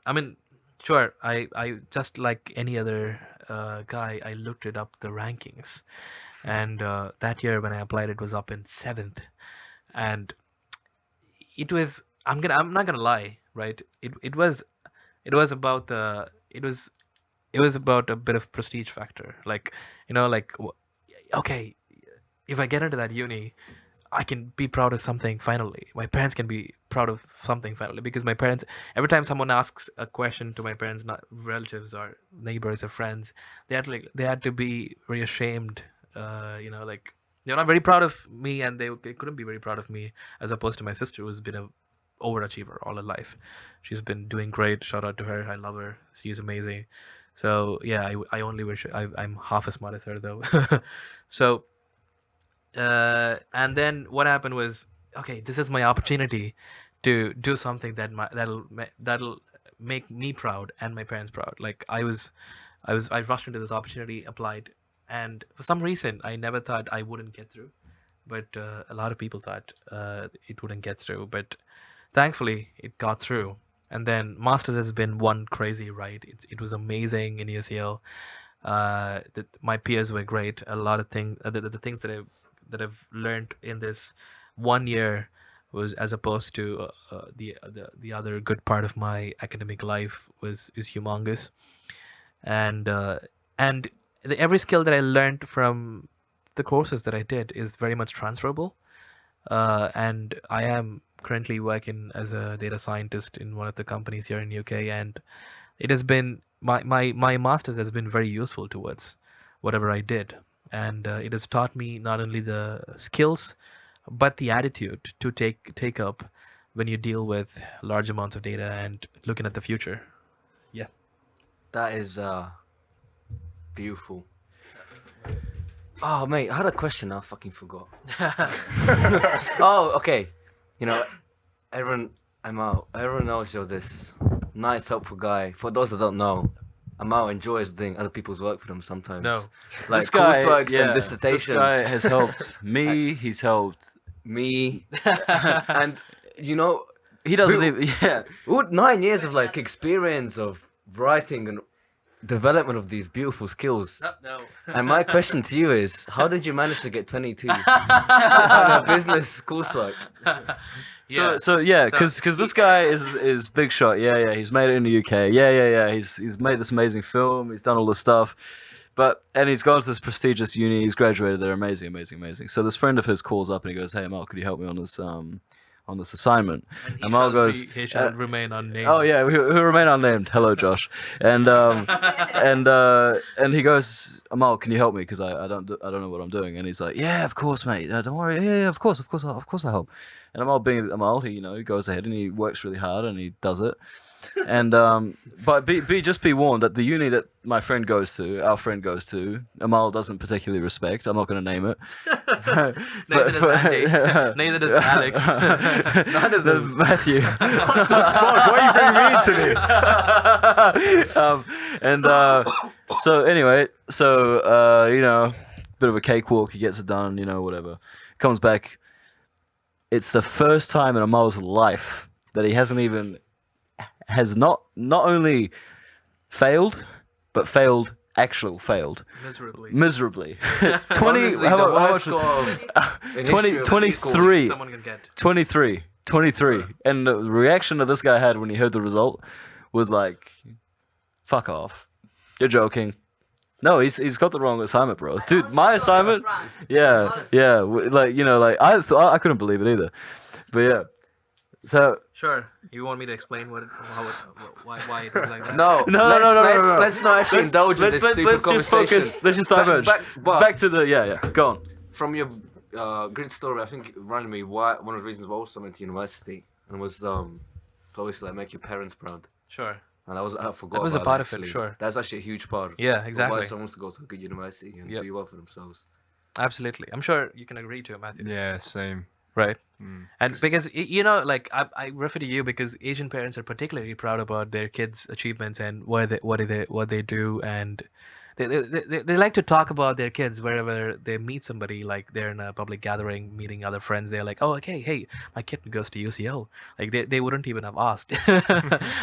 I mean, sure. I just like any other guy, I looked it up, the rankings, and that year when I applied, it was up in 7th, and it was. I'm not gonna lie, right? It was about it was about a bit of prestige factor, like okay, if I get into that uni, I can be proud of something finally. My parents can be proud of something finally, because my parents, every time someone asks a question to my parents, not relatives or neighbors or friends, they had to be very ashamed. Like they're not very proud of me, and they couldn't be very proud of me, as opposed to my sister, who's been a overachiever all her life. She's been doing great. Shout out to her. I love her. She's amazing. So yeah, I only wish I'm half as smart as her though. So. And then what happened was, okay, this is my opportunity to do something that'll make me proud and my parents proud. Like I rushed into this opportunity, applied, and for some reason I never thought I wouldn't get through, but a lot of people thought it wouldn't get through, but thankfully it got through. And then masters has been one crazy ride. It was amazing in UCL. My peers were great. A lot of things, the things that I've learned in this 1 year was as opposed to the other good part of my academic life is humongous, and every skill that I learned from the courses that I did is very much transferable. And I am currently working as a data scientist in one of the companies here in UK, and it has been my master's has been very useful towards whatever I did, and it has taught me not only the skills but the attitude to take up when you deal with large amounts of data and looking at the future. Yeah. That is beautiful. Oh mate, I had a question. I fucking forgot. Oh, okay. You know, everyone knows you're this nice, helpful guy. For those that don't know, Amal enjoys doing other people's work for them sometimes. No. Like This guy, courseworks and this dissertations. guy has helped me. He's helped. Me, and you know, He doesn't We- even. Yeah. with 9 years of like experience of writing and development of these beautiful skills. No. And my question to you is, how did you manage to get 22 on a business coursework? So because this guy is big shot. Yeah. He's made it in the UK. Yeah. He's made this amazing film. He's done all this stuff. And he's gone to this prestigious uni. He's graduated there. Amazing. So this friend of his calls up and he goes, "Hey, Amal, could you help me on this assignment?" And Amal goes, he shall remain unnamed. "Oh yeah, he'll remain unnamed. Hello, Josh." And and he goes, "Amal, can you help me? Because I don't know what I'm doing." And he's like, "Yeah, of course, mate. Don't worry. Yeah, of course I'll help." And Amal, being Amal, he goes ahead and he works really hard and he does it. And but be warned that the uni that our friend goes to, Amal doesn't particularly respect. I'm not going to name it. Neither does Andy. Neither does Alex. Neither does Matthew. What the fuck? Why are you bringing me into this? So anyway, bit of a cakewalk. He gets it done. Whatever. Comes back. It's the first time in Amal's life that he has not only failed, but failed miserably. 20 Honestly, how the much worst score in 20 history of 23 Someone can get. 23 and the reaction that this guy had when he heard the result was like, fuck off, you're joking. No, he's got the wrong assignment, bro. Dude, my assignment, I couldn't believe it either, but yeah. So Sure. You want me to explain why it was like that? No, No. Let's not actually indulge in this stupid let's just conversation. focus. Let's just diverge. Back to the Go on. From your great story, I think it reminded me why one of the reasons why I also went to university and was to obviously like make your parents proud. Sure. And I forgot. That was a about part of it, actually. sure. That's actually a huge part. Yeah, exactly. Why someone wants to go to a good university and Yep. do well for themselves. Absolutely. I'm sure you can agree to it, Matthew. Yeah, same. Right. Mm. And because I refer to you because Asian parents are particularly proud about their kids' achievements and what they do, and they like to talk about their kids wherever they meet somebody. Like they're in a public gathering, meeting other friends. They're like, "Oh, okay, hey, my kid goes to UCO." Like they wouldn't even have asked.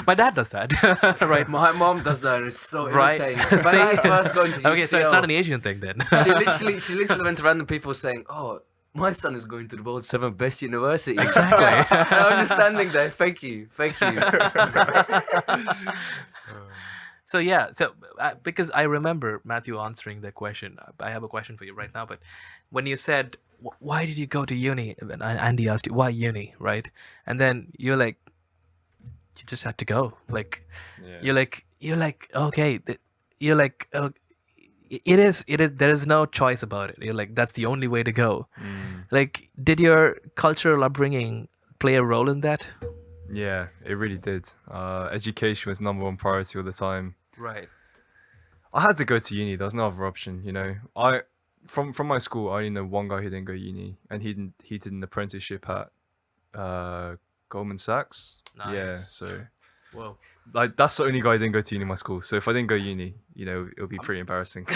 My dad does that, right? My mom does that. It's so Right. irritating. When I first going to UCL, Okay, so it's not an Asian thing then. she literally went to random people saying, "Oh, my son is going to the world's 7th best university." Exactly. And I'm just standing there. Thank you. So because I remember Matthew answering the question. I have a question for you right now. But when you said, "Why did you go to uni?" and Andy asked you, "Why uni?" Right? And then you're like, "You just had to go." Like, Yeah. you're like, okay. You're like, oh, it is. There is no choice about it. You're like, that's the only way to go. Mm. Like, did your cultural upbringing play a role in that? Yeah, it really did. Education was number one priority all the time. Right. I had to go to uni. There was no other option, I from my school, I only know one guy who didn't go uni, and he did an apprenticeship at Goldman Sachs. Yeah, Nice. so Whoa. like that's the only guy who didn't go to uni in my school. So if I didn't go uni, it would be pretty embarrassing.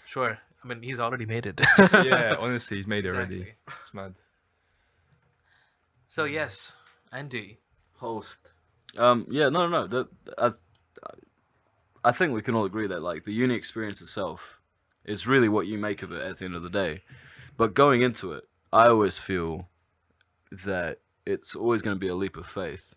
Sure. I mean, he's already made it. Yeah, honestly, he's made it already. Exactly. It's mad. So yes, Andy. Host. No. I think we can all agree that like the uni experience itself is really what you make of it at the end of the day. But going into it, I always feel that it's always going to be a leap of faith.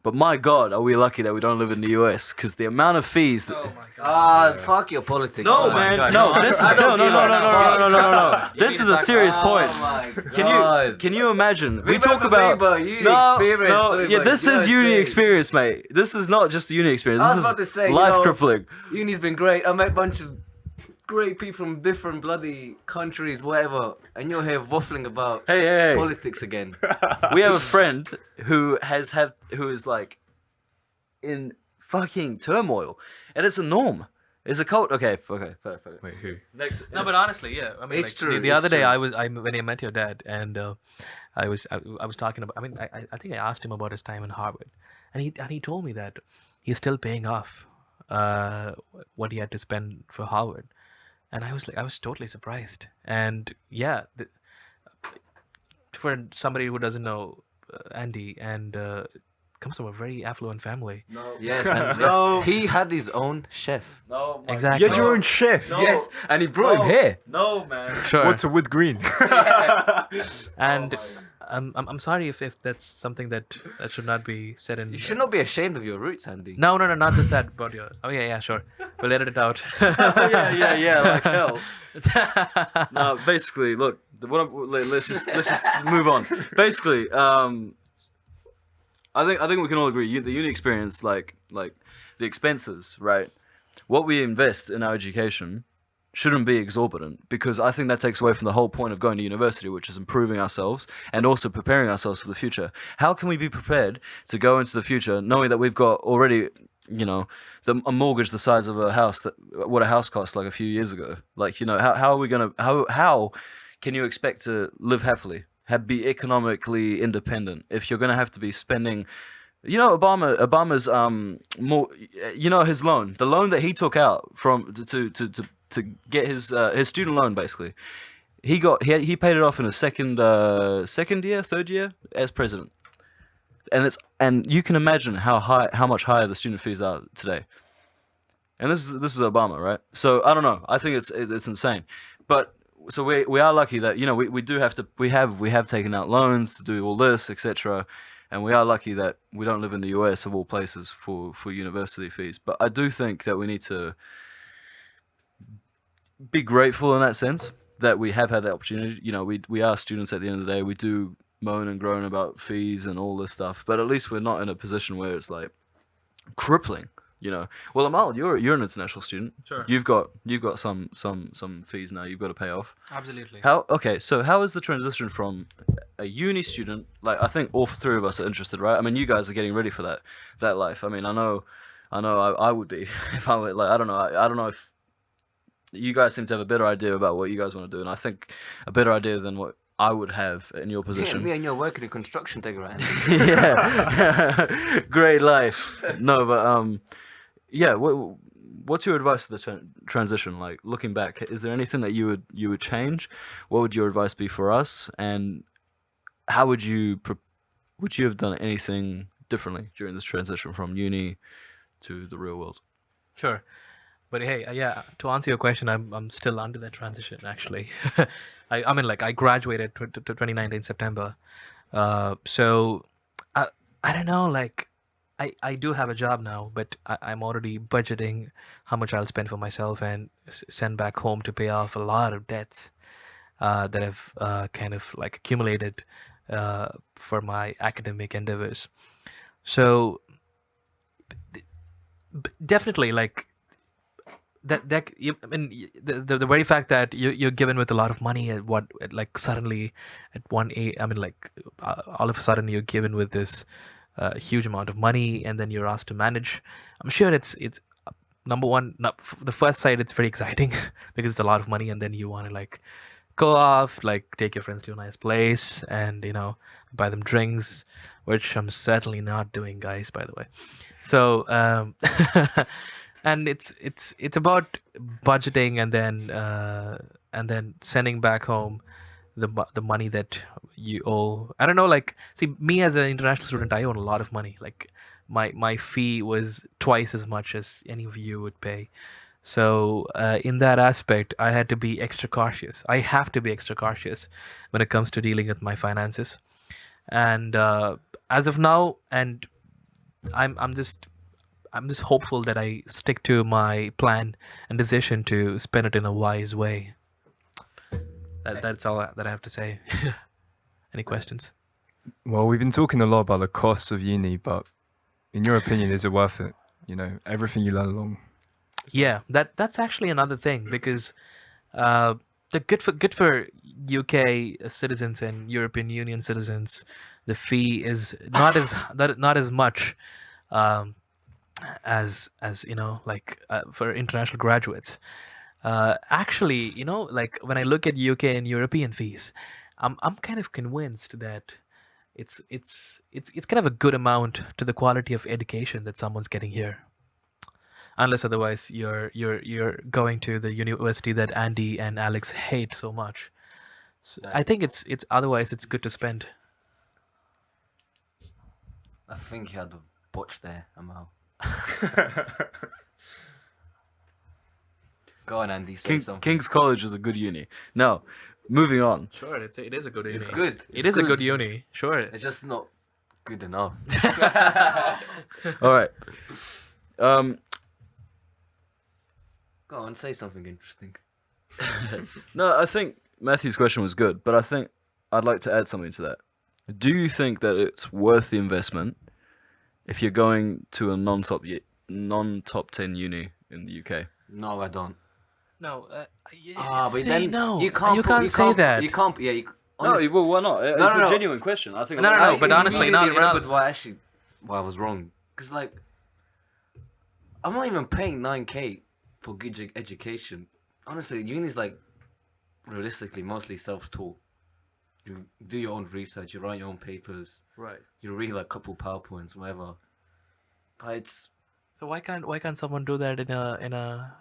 But my God, are we lucky that we don't live in the US? Because the amount of fees. Oh my god. Fuck your politics. No, man. man. God, No, no, this is I don't no. give a fuck. This is a serious point. Oh my Can god. can you imagine? We Remember talk me, about but uni no, experience, no, sorry, yeah. but This you know is what I'm uni saying. experience, mate. This is not just the uni experience. I This was is about to say, life crippling. Uni's been great. I met a bunch of great people from different bloody countries, whatever, and you're here waffling about Hey. politics again. We have a friend who is like in fucking turmoil, and it's a norm. It's a cult. Okay. Fair. Wait, who? Next. No, but honestly, yeah. I mean, It's like, true, The it's other day, true. when I met your dad, and I was talking about. I mean, I think I asked him about his time in Harvard, and he told me that he's still paying off what he had to spend for Harvard, and I was totally surprised. And yeah, for somebody who doesn't know Andy, and comes from a very affluent family. No. Yes, No. he had his own chef. No. Exactly. You had your own chef. No. Yes, and he brought him here. No, man. Sure. What's a wood green? And Oh I'm sorry if that's something that should not be said in. You should not be ashamed of your roots, Andy. No, not just that, but your. Oh yeah, sure. We'll edit it out. yeah, like hell. No, basically, look. Let's just move on. Basically, I think we can all agree. The uni experience, like the expenses, right? What we invest in our education shouldn't be exorbitant, because I think that takes away from the whole point of going to university, which is improving ourselves and also preparing ourselves for the future. How can we be prepared to go into the future knowing that we've got already, a mortgage the size of a house, what a house cost like a few years ago? Like, how are we gonna how can you expect to live happily, be economically independent, if you're gonna have to be spending? Obama's more. His loan, the loan that he took out from to get his student loan, basically. He paid it off in his third year as president, and you can imagine how much higher the student fees are today. And this is Obama, right? So I don't know. I think it's insane, but so we are lucky that we have taken out loans to do all this, etc. And we are lucky that we don't live in the US of all places for university fees. But I do think that we need to be grateful in that sense that we have had that opportunity. We are students at the end of the day. We do moan and groan about fees and all this stuff, but at least we're not in a position where it's like crippling. Well, Amal, you're an international student. Sure. You've got some fees now you've got to pay off. Absolutely. So how is the transition from a uni student, like I think all three of us are interested, right? I mean, you guys are getting ready for that life. I mean, I know I would be if I were, like, I don't know if you guys seem to have a better idea about what you guys want to do, and I think a better idea than what I would have in your position. Me and you're working in construction, take right. Yeah, great life. No, but yeah. What's your advice for the transition? Like, looking back, is there anything that you would change? What would your advice be for us? And how would you have done anything differently during this transition from uni to the real world? Sure. But hey, yeah, to answer your question, I'm still under that transition, actually. I mean, like, I graduated to 2019 September. So I don't know, like, I do have a job now, but I'm already budgeting how much I'll spend for myself and send back home to pay off a lot of debts that have kind of like accumulated for my academic endeavors. So definitely, like, I mean, the very fact that you're given with a lot of money suddenly at I mean, like, all of a sudden you're given with this huge amount of money, and then you're asked to manage. I'm sure it's number one. The first side, it's very exciting because it's a lot of money, and then you want to, like, go off, like, take your friends to a nice place and buy them drinks, which I'm certainly not doing, guys, by the way. So and it's about budgeting, and then sending back home the money that you owe. I don't know, like, see, me as an international student, I own a lot of money. Like, my fee was twice as much as any of you would pay. So in that aspect, I had to be extra cautious. I have to be extra cautious when it comes to dealing with my finances. and as of now, and I'm just hopeful that I stick to my plan and decision to spend it in a wise way. That's all that I have to say. Any questions? Well, we've been talking a lot about the costs of uni, but in your opinion, is it worth it? You know, everything you learn along. Yeah, that's actually another thing, because the good for UK citizens and European Union citizens, the fee is not as much um, as like for international graduates. Actually, like when I look at UK and European fees, I'm kind of convinced that it's kind of a good amount to the quality of education that someone's getting here. Unless otherwise you're going to the university that Andy and Alex hate so much. So I think it's otherwise it's good to spend. I think you had a botch there, Amal. Go on, Andy. Say something. King's College is a good uni. No, moving on. Sure, it is a good uni. It's good. It is a good uni. Sure. It's just not good enough. All right. Go on, say something interesting. No, I think Matthew's question was good, but I think I'd like to add something to that. Do you think that it's worth the investment if you're going to a non-top 10 uni in the UK? No, I don't. No. But then no. you can't say that. You can't. Yeah. No, well, why not? It's no, a no. genuine question. I think. No, but honestly, not. you're not- Why I was wrong. Because like, I'm not even paying 9K for good education. Honestly, uni's like, realistically, mostly self-taught. You do your own research. You write your own papers. Right. You read like a couple PowerPoints, whatever. But it's So why can't someone do that in a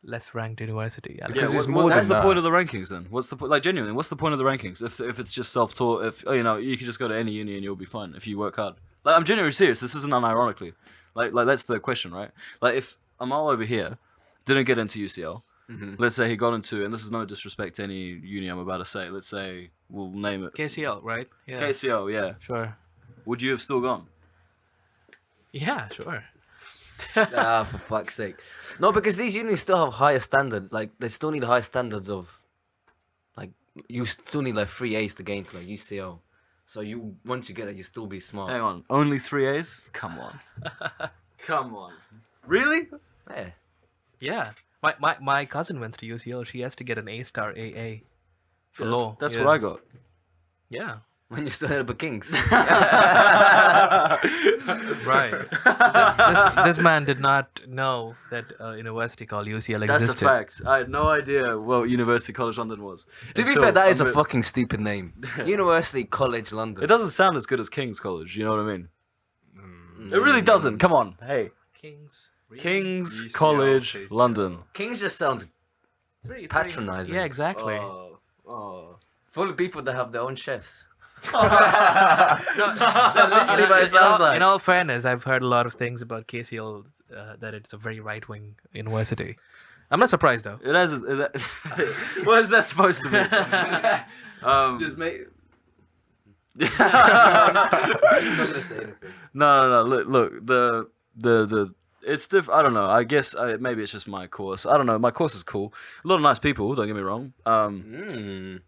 less ranked university? Alex? Because it's What's more the than point that. of the rankings then? What's the like genuinely? What's the point of the rankings if it's just self-taught? If you can just go to any uni and you'll be fine if you work hard. Like I'm genuinely serious. This isn't unironically. Like that's the question, right? Like if Amal over here didn't get into UCL, let's say he got into, and this is no disrespect to any uni I'm about to say. Let's say we'll name it KCL, right? Yeah. KCO. Yeah. Sure. Would you have still gone? Yeah, sure. for fuck's sake. No, because these unis still have higher standards. Like they still need higher standards of, like you still need like 3 A's to get into like UCL. So you once you get it, you still be smart. Hang on, only 3 A's? Come on. Come on. Really? Yeah. Yeah. My cousin went to UCL. She has to get an A-star AA for law. That's Yeah. what I got. Yeah. When you still had a Kings. Right. This man did not know that a university called UCL That's a existed. fact. I had no idea what University College London was. To be Until fair, that is I a met- fucking stupid name. University College London. It doesn't sound as good as King's College, you know what I mean? It really doesn't. Come on. Hey. Kings. Really? King's UCL, College KCL. London. Kings just sounds It's very patronising. Yeah, exactly. Oh. full of people that have their own chefs. No, literally what it sounds like. In all fairness, I've heard a lot of things about KCL that it's a very right-wing university. I'm not surprised though. It has. What is that supposed to mean? Just make. no, not gonna say anything. no. Look. The. It's I don't know. I guess maybe it's just my course. I don't know. My course is cool. A lot of nice people. Don't get me wrong. A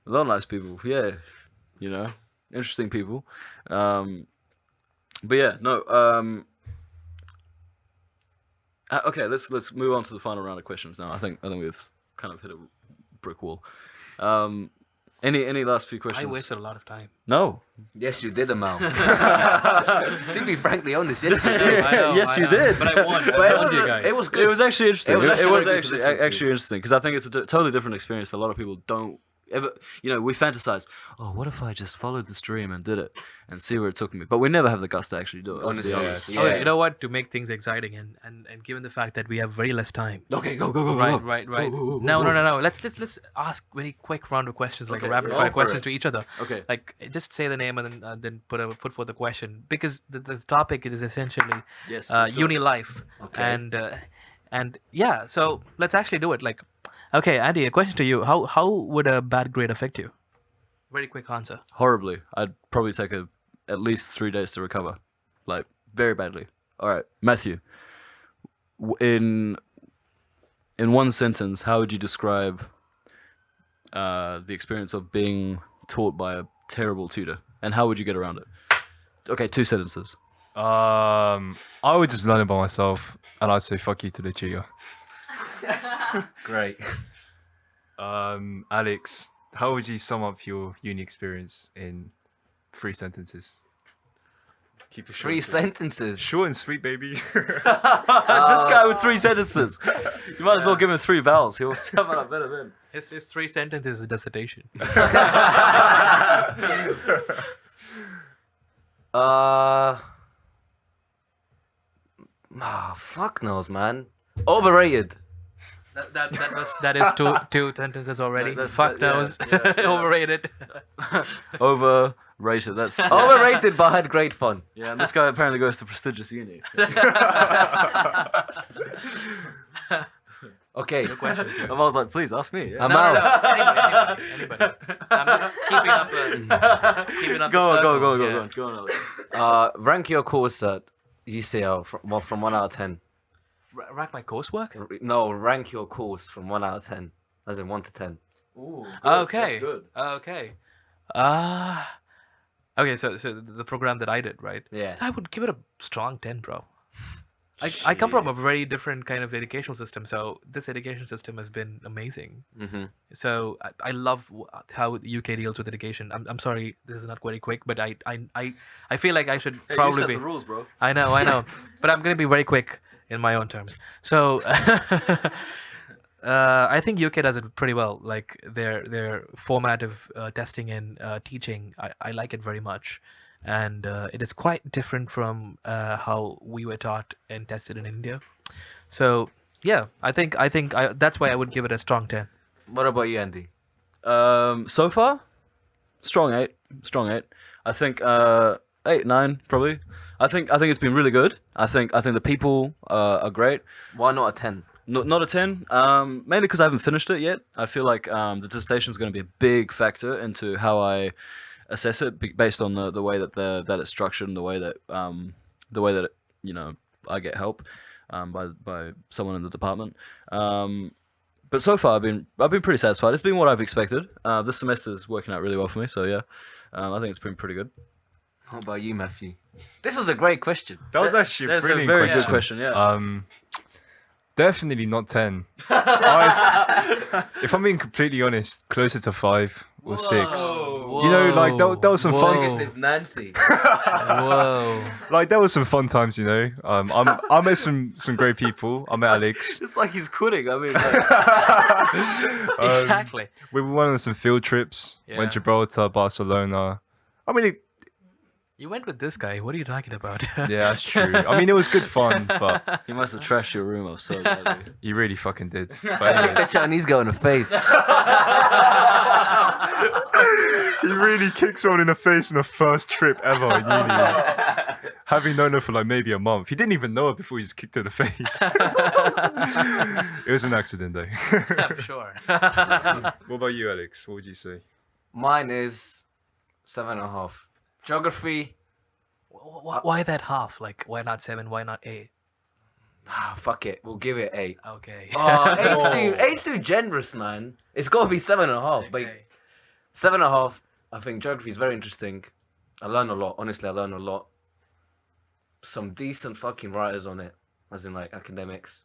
lot of nice people. Yeah. You know, interesting people. But yeah, no. Okay, let's move on to the final round of questions now. I think we've kind of hit a brick wall. Any last few questions? I wasted a lot of time. No. Yes, you did, Amal. To be frankly honest, yes, you did. I know, Yes, I you know. did. But I won. But I it won was, you guys. it was good. It was actually interesting. It was It was actually actually good to listen to. actually interesting because I think it's a totally different experience that a lot of people don't ever. You know, we fantasize. Oh, what if I just followed this dream and did it and see where it took me? But we never have the guts to actually do it. Let's be Honestly, honest. yeah. Okay, you know what? To make things exciting and given the fact that we have very less time. Okay, go. Right. Go. No. Let's ask very quick round of questions, like Okay, a rapid go fire for questions it. to each other. Okay. Like just say the name and then put forth the question because the topic is essentially Yes. uni life. Okay. And yeah, so let's actually do it. Like, okay, Andy, a question to you: How would a bad grade affect you? Very quick answer. Horribly. I'd probably take a at least 3 days to recover, like very badly. All right, Matthew. In one sentence, how would you describe the experience of being taught by a terrible tutor, and how would you get around it? Okay, 2 sentences. I would just learn it by myself, and I'd say fuck you to the tutor. Great. Alex, how would you sum up your uni experience in 3 sentences? Keep it short 3 and sweet. sentences. Short and sweet, baby. This guy with 3 sentences. You might as well give him 3 vowels. He'll sum it up better then. His 3 sentences is a dissertation. Fuck knows, man. Overrated. That is two sentences already. That's- Fuck yeah, knows. yeah. Overrated. Overrated. That's Overrated, but I had great fun. yeah. And this guy apparently goes to prestigious uni. Okay. No question. And I was like, please ask me. Yeah. I'm No, out. no, anybody. I'm just keeping up Go the on, circle, go yeah. on, go on, Alex. Rank your course at UCL from 1 out of 10. Rack my coursework? No, rank your course from 1 out of 10. As in 1 to 10. Ooh, Okay. That's good. Okay. Okay, so the program that I did, right? Yeah. I would give it a strong 10, bro. I come from a very different kind of educational system, so this education system has been amazing. Mm-hmm. So I love how the UK deals with education. I'm sorry, this is not very quick, but I feel like I should Hey, probably you set be. the rules, bro. I know, but I'm gonna be very quick in my own terms. So I think UK does it pretty well. Like their format of testing and teaching, I like it very much, and it is quite different from how we were taught and tested in India. So yeah, I think that's why I would give it a strong 10. What about you, Andy? So far, strong 8. I think 8, 9 probably. I think it's been really good. I think the people are great. Why not a 10? Not a 10. Mainly because I haven't finished it yet. I feel like the dissertation is going to be a big factor into how I assess it, based on the way that it's structured and the way that I get help by someone in the department. But so far I've been pretty satisfied. It's been what I've expected. This semester is working out really well for me. So yeah, I think it's been pretty good. How about you, Matthew? This was a great question. That was actually a That's a brilliant very question. good question. Yeah. Definitely not 10. If I'm being completely honest, closer to 5 or 6. You know, like that was some fun. Negative Nancy. Whoa. Like that was some fun times, you know. I met some great people. I met Alex. It's like he's quitting. I mean, Exactly. We went on some field trips. Yeah. Went Gibraltar, Barcelona. I mean, You went with this guy. What are you talking about? yeah, that's true. I mean, it was good fun, but you must have trashed your room up so badly. you really fucking did. But Look anyways, the Chinese guy in the face. he really kicks one in the face on the first trip ever in uni. Having known her for like maybe a month. He didn't even know her before he just kicked her in the face. It was an accident though. I'm sure. What about you, Alex? What would you say? Mine is 7.5. Geography. Why that half? Like, why not 7? Why not 8? Fuck it. We'll give it 8. Okay. Eight's too generous, man. It's got to be 7.5. But Okay. 7.5. I think geography is very interesting. I learn a lot. Honestly, I learn a lot. Some decent fucking writers on it, as in like academics.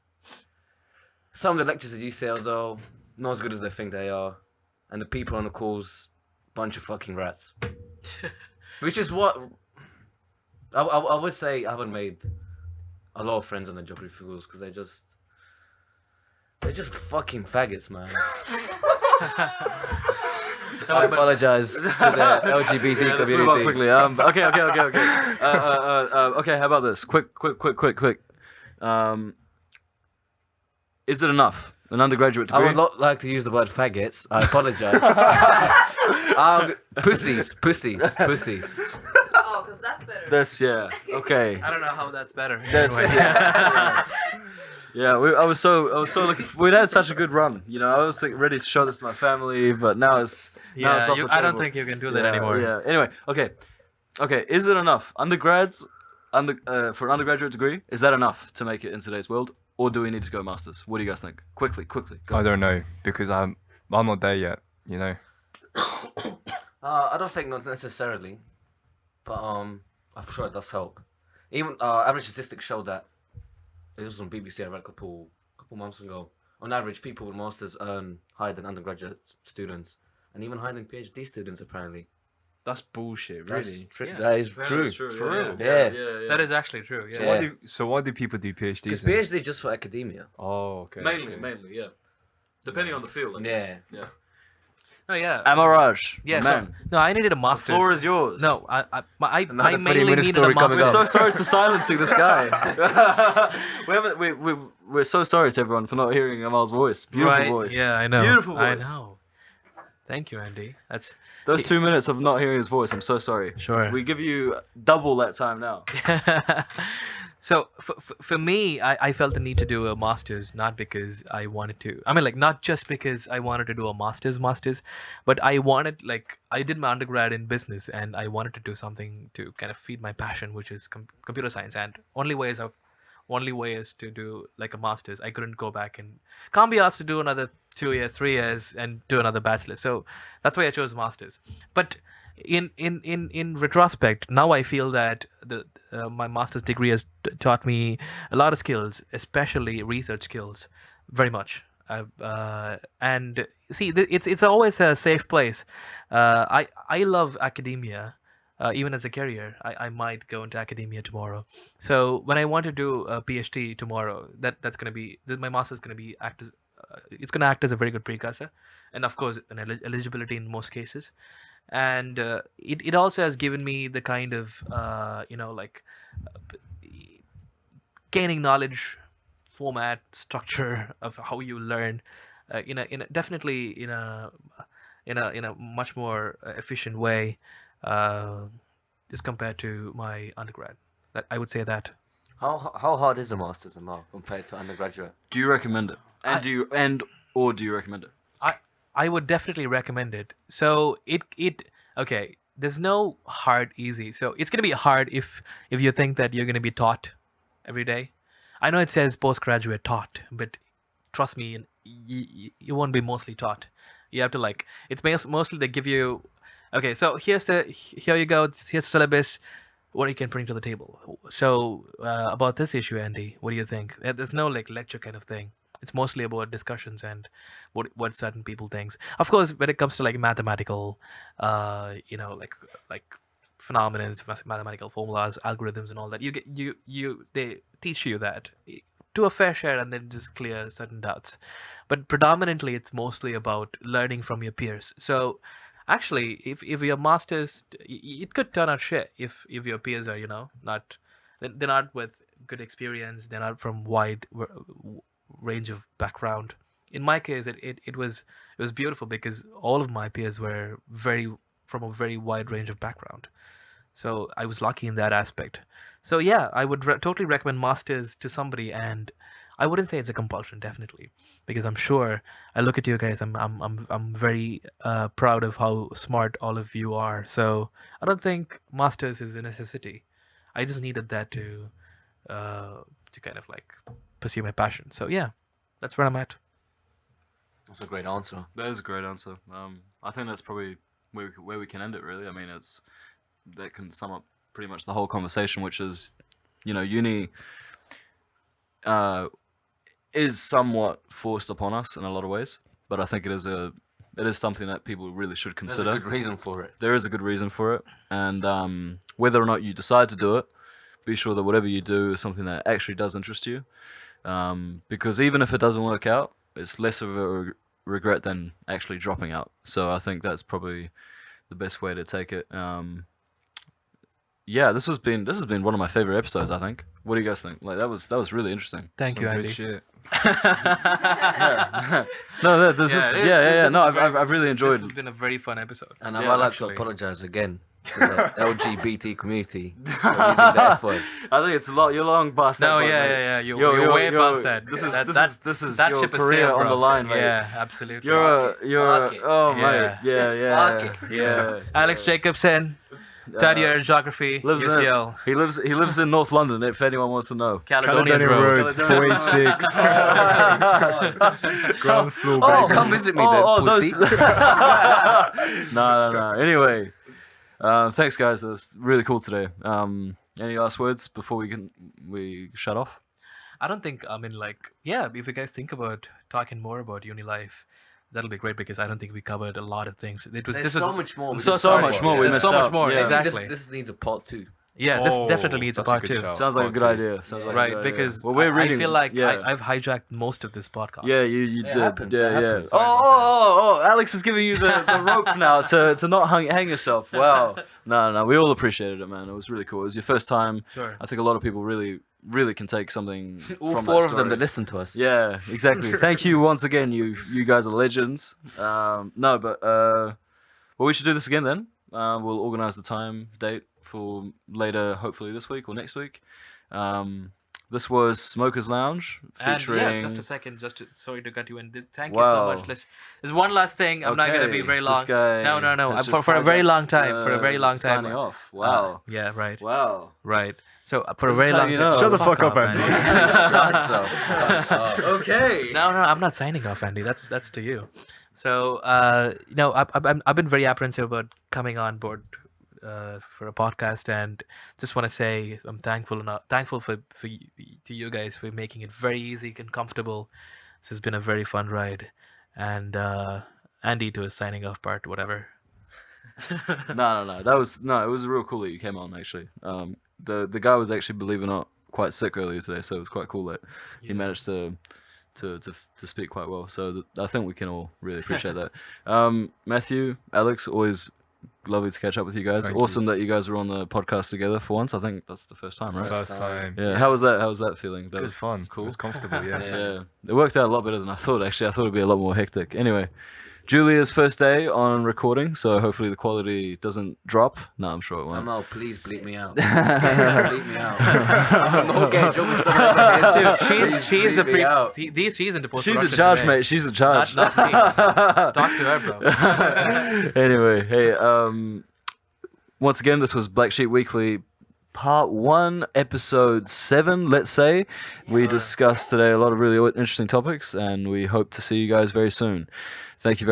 Some of the lectures at UCL though, not as good as they think they are, and the people on the calls, bunch of fucking rats. Which is what I would say. I haven't made a lot of friends on the geography course because they're just fucking faggots, man. I apologize to the LGBT Yeah, let's move on community. quickly. Okay. Okay, how about this? Quick. Is it enough? An undergraduate I degree? would not like to use the word faggots. I apologize. Pussies. Oh, because that's better. This, yeah. Okay. I don't know how that's better. That's, Anyway. yeah. I was so looking. We'd had such a good run, you know. I was ready to show this to my family, but now it's Yeah, off the I don't table. think you can do that anymore. Yeah. Anyway, okay. Okay, is it enough? For an undergraduate degree, is that enough to make it in today's world? Or do we need to go masters? What do you guys think? Quickly, go. I don't know because I'm not there yet. You know. I don't think not necessarily, but I'm sure it does help. Even average statistics show that this was on BBC. I read a couple months ago. On average, people with masters earn higher than undergraduate students, and even higher than PhD students apparently. That's bullshit. That's Really. That is Yeah, true. that's true. For real? Yeah. That is actually true. Yeah. So Yeah. why do people do PhDs? Because then? PhD is just for academia. Oh, okay. Mainly, yeah. Depending on the field. I guess. Yeah. Oh yeah. Amalraj, Yeah. my So, man. no, I needed a The master's. floor is yours. No, I Another 20 mainly minute needed a story coming We're up. master's. so sorry to silencing this guy. We're so sorry to everyone for not hearing Amal's voice. Beautiful Right? voice. Yeah, I know. Beautiful I voice. know. Thank you, Andy. That's Those 2 minutes of not hearing his voice, I'm so sorry. sure. We give you double that time now. So for me, I felt the need to do a master's, not because I wanted to. I mean, like, not just because I wanted to do a master's, but I wanted, like, I did my undergrad in business, and I wanted to do something to kind of feed my passion, which is computer science. And only way is to do like a master's. I couldn't go back and can't be asked to do another 2 years, 3 years, and do another bachelor's. So that's why I chose master's. But in retrospect, now I feel that my master's degree has taught me a lot of skills, especially research skills, very much. And see, it's always a safe place. I love academia. Even as a career, I might go into academia tomorrow. So when I want to do a PhD tomorrow, that's going to be my master's going to be it's going to act as a very good precursor, and of course an eligibility in most cases. And it also has given me the kind of gaining knowledge, format, structure of how you learn, definitely in a much more efficient way, as compared to my undergrad. That I would say that. How hard is a master's Amal compared to undergraduate? Do you recommend it? And do you recommend it? I would definitely recommend it. So okay. There's no hard easy. So it's gonna be hard if you think that you're gonna be taught every day. I know it says postgraduate taught, but trust me, you won't be mostly taught. You have to, like, it's mostly they give you, okay, so here you go, here's the syllabus, what you can bring to the table. So about this issue, Andy, what do you think? There's no like lecture kind of thing. It's mostly about discussions and what certain people thinks. Of course, when it comes to like mathematical, like phenomena, mathematical formulas, algorithms, and all that, they teach you that to a fair share, and then just clear certain doubts. But predominantly, it's mostly about learning from your peers. So actually, if your masters, it could turn out shit if your peers are they're not with good experience, they're not from wide range of background. In my case, it was beautiful because all of my peers were from a very wide range of background. So I was lucky in that aspect. So yeah, I would totally recommend masters to somebody, and I wouldn't say it's a compulsion, definitely, because I'm sure I look at you guys. I'm very proud of how smart all of you are. So I don't think masters is a necessity. I just needed that to kind of like pursue my passion. So yeah, that's where I'm at. That's a great answer. That is a great answer. I think that's probably where we can end it, really. I mean, that can sum up pretty much the whole conversation, which is, uni is somewhat forced upon us in a lot of ways, but I think it is something that people really should consider. There's a good reason for it. There is a good reason for it, and whether or not you decide to do it, be sure that whatever you do is something that actually does interest you, because even if it doesn't work out, it's less of a regret than actually dropping out. So I think that's probably the best way to take it. Yeah, this has been one of my favorite episodes, I think. What do you guys think? Like, that was really interesting. Thank you, Some good Andy. shit. Yeah. No, I've really enjoyed. This has been a very fun episode. And Yeah, I'd like actually. to apologize again to the LGBT community for using the F word. I think it's a lot. You're long past that. No, point, mate. yeah. You're way past that. This is that your ship is career sailed, on the bro. line, mate. Yeah, absolutely. You're Fuck it. oh Yeah. mate, yeah, Fuck it. yeah. Alex Jacobson. Third year geography, lives in- UCL. He lives in North London. If anyone wants to know. Caledonian Caledonian Road. Road, 486. Ground floor, Oh, baby. come visit me then, pussy. No. Anyway, thanks guys. That was really cool today. Any last words before we shut off? I don't think, if you guys think about talking more about uni life, that'll be great because I don't think we covered a lot of things. There's so much more. we so just so started much with. more we There's missed so much out. more, Yeah. exactly. This needs a part 2. Yeah, this Oh, definitely needs a that's a part good 2. shout. Sounds like a Part good two. idea. Sounds like a Right, good idea. because well, we're reading. I feel like yeah. I've hijacked most of this podcast. Yeah, you It did. happens, Yeah, it yeah. happens. Oh, Alex is giving you the rope now to not hang yourself. Wow. No, we all appreciated it, man. It was really cool. It was your first time. Sure. I think a lot of people really can take something All from 4 that of them story. that listen to us. Yeah, exactly. Thank you once again. You guys are legends. Well, we should do this again then. We'll organize the date for later, hopefully this week or next week. This was Smokers Lounge featuring. And just a second, sorry to cut you in. Thank you so much. There's one last thing. I'm not gonna be very long. This guy No. has For a just very long hijacked, time. For a very long time. Signing off. Wow. Yeah. Right. Wow. Right. So for a This very is how long you time. know. Shut the fuck up, man. Andy. Shut the fuck up. Okay. No, I'm not signing off, Andy. That's to you. So I've been very apprehensive about coming on board for a podcast, and just want to say I'm thankful to you guys for making it very easy and comfortable. This has been a very fun ride, and Andy to a signing off part, whatever. No. It was real cool that you came on actually. The guy was actually, believe it or not, quite sick earlier today, so it was quite cool that he managed to speak quite well. So I think we can all really appreciate that. Matthew, Alex, always lovely to catch up with you guys. Thank you. Awesome that you guys were on the podcast together for once. I think that's the first time, right? First time. Yeah. How was that feeling? That It was fun. Cool. It was comfortable, yeah. Yeah. It worked out a lot better than I thought. Actually, I thought it'd be a lot more hectic. Anyway, Julia's first day on recording, so hopefully the quality doesn't drop. No, I'm sure it won't. Amal, please bleep me out. Bleep me out. I'm okay, drop me some of Dude, she's a Bleep me out. she's into post She's a judge, mate. She's a judge. Not me. Talk to her, bro. Anyway, hey, once again, this was Black Sheep Weekly, Part 1, Episode 7, let's say. We discussed today a lot of really interesting topics, and we hope to see you guys very soon. Thank you very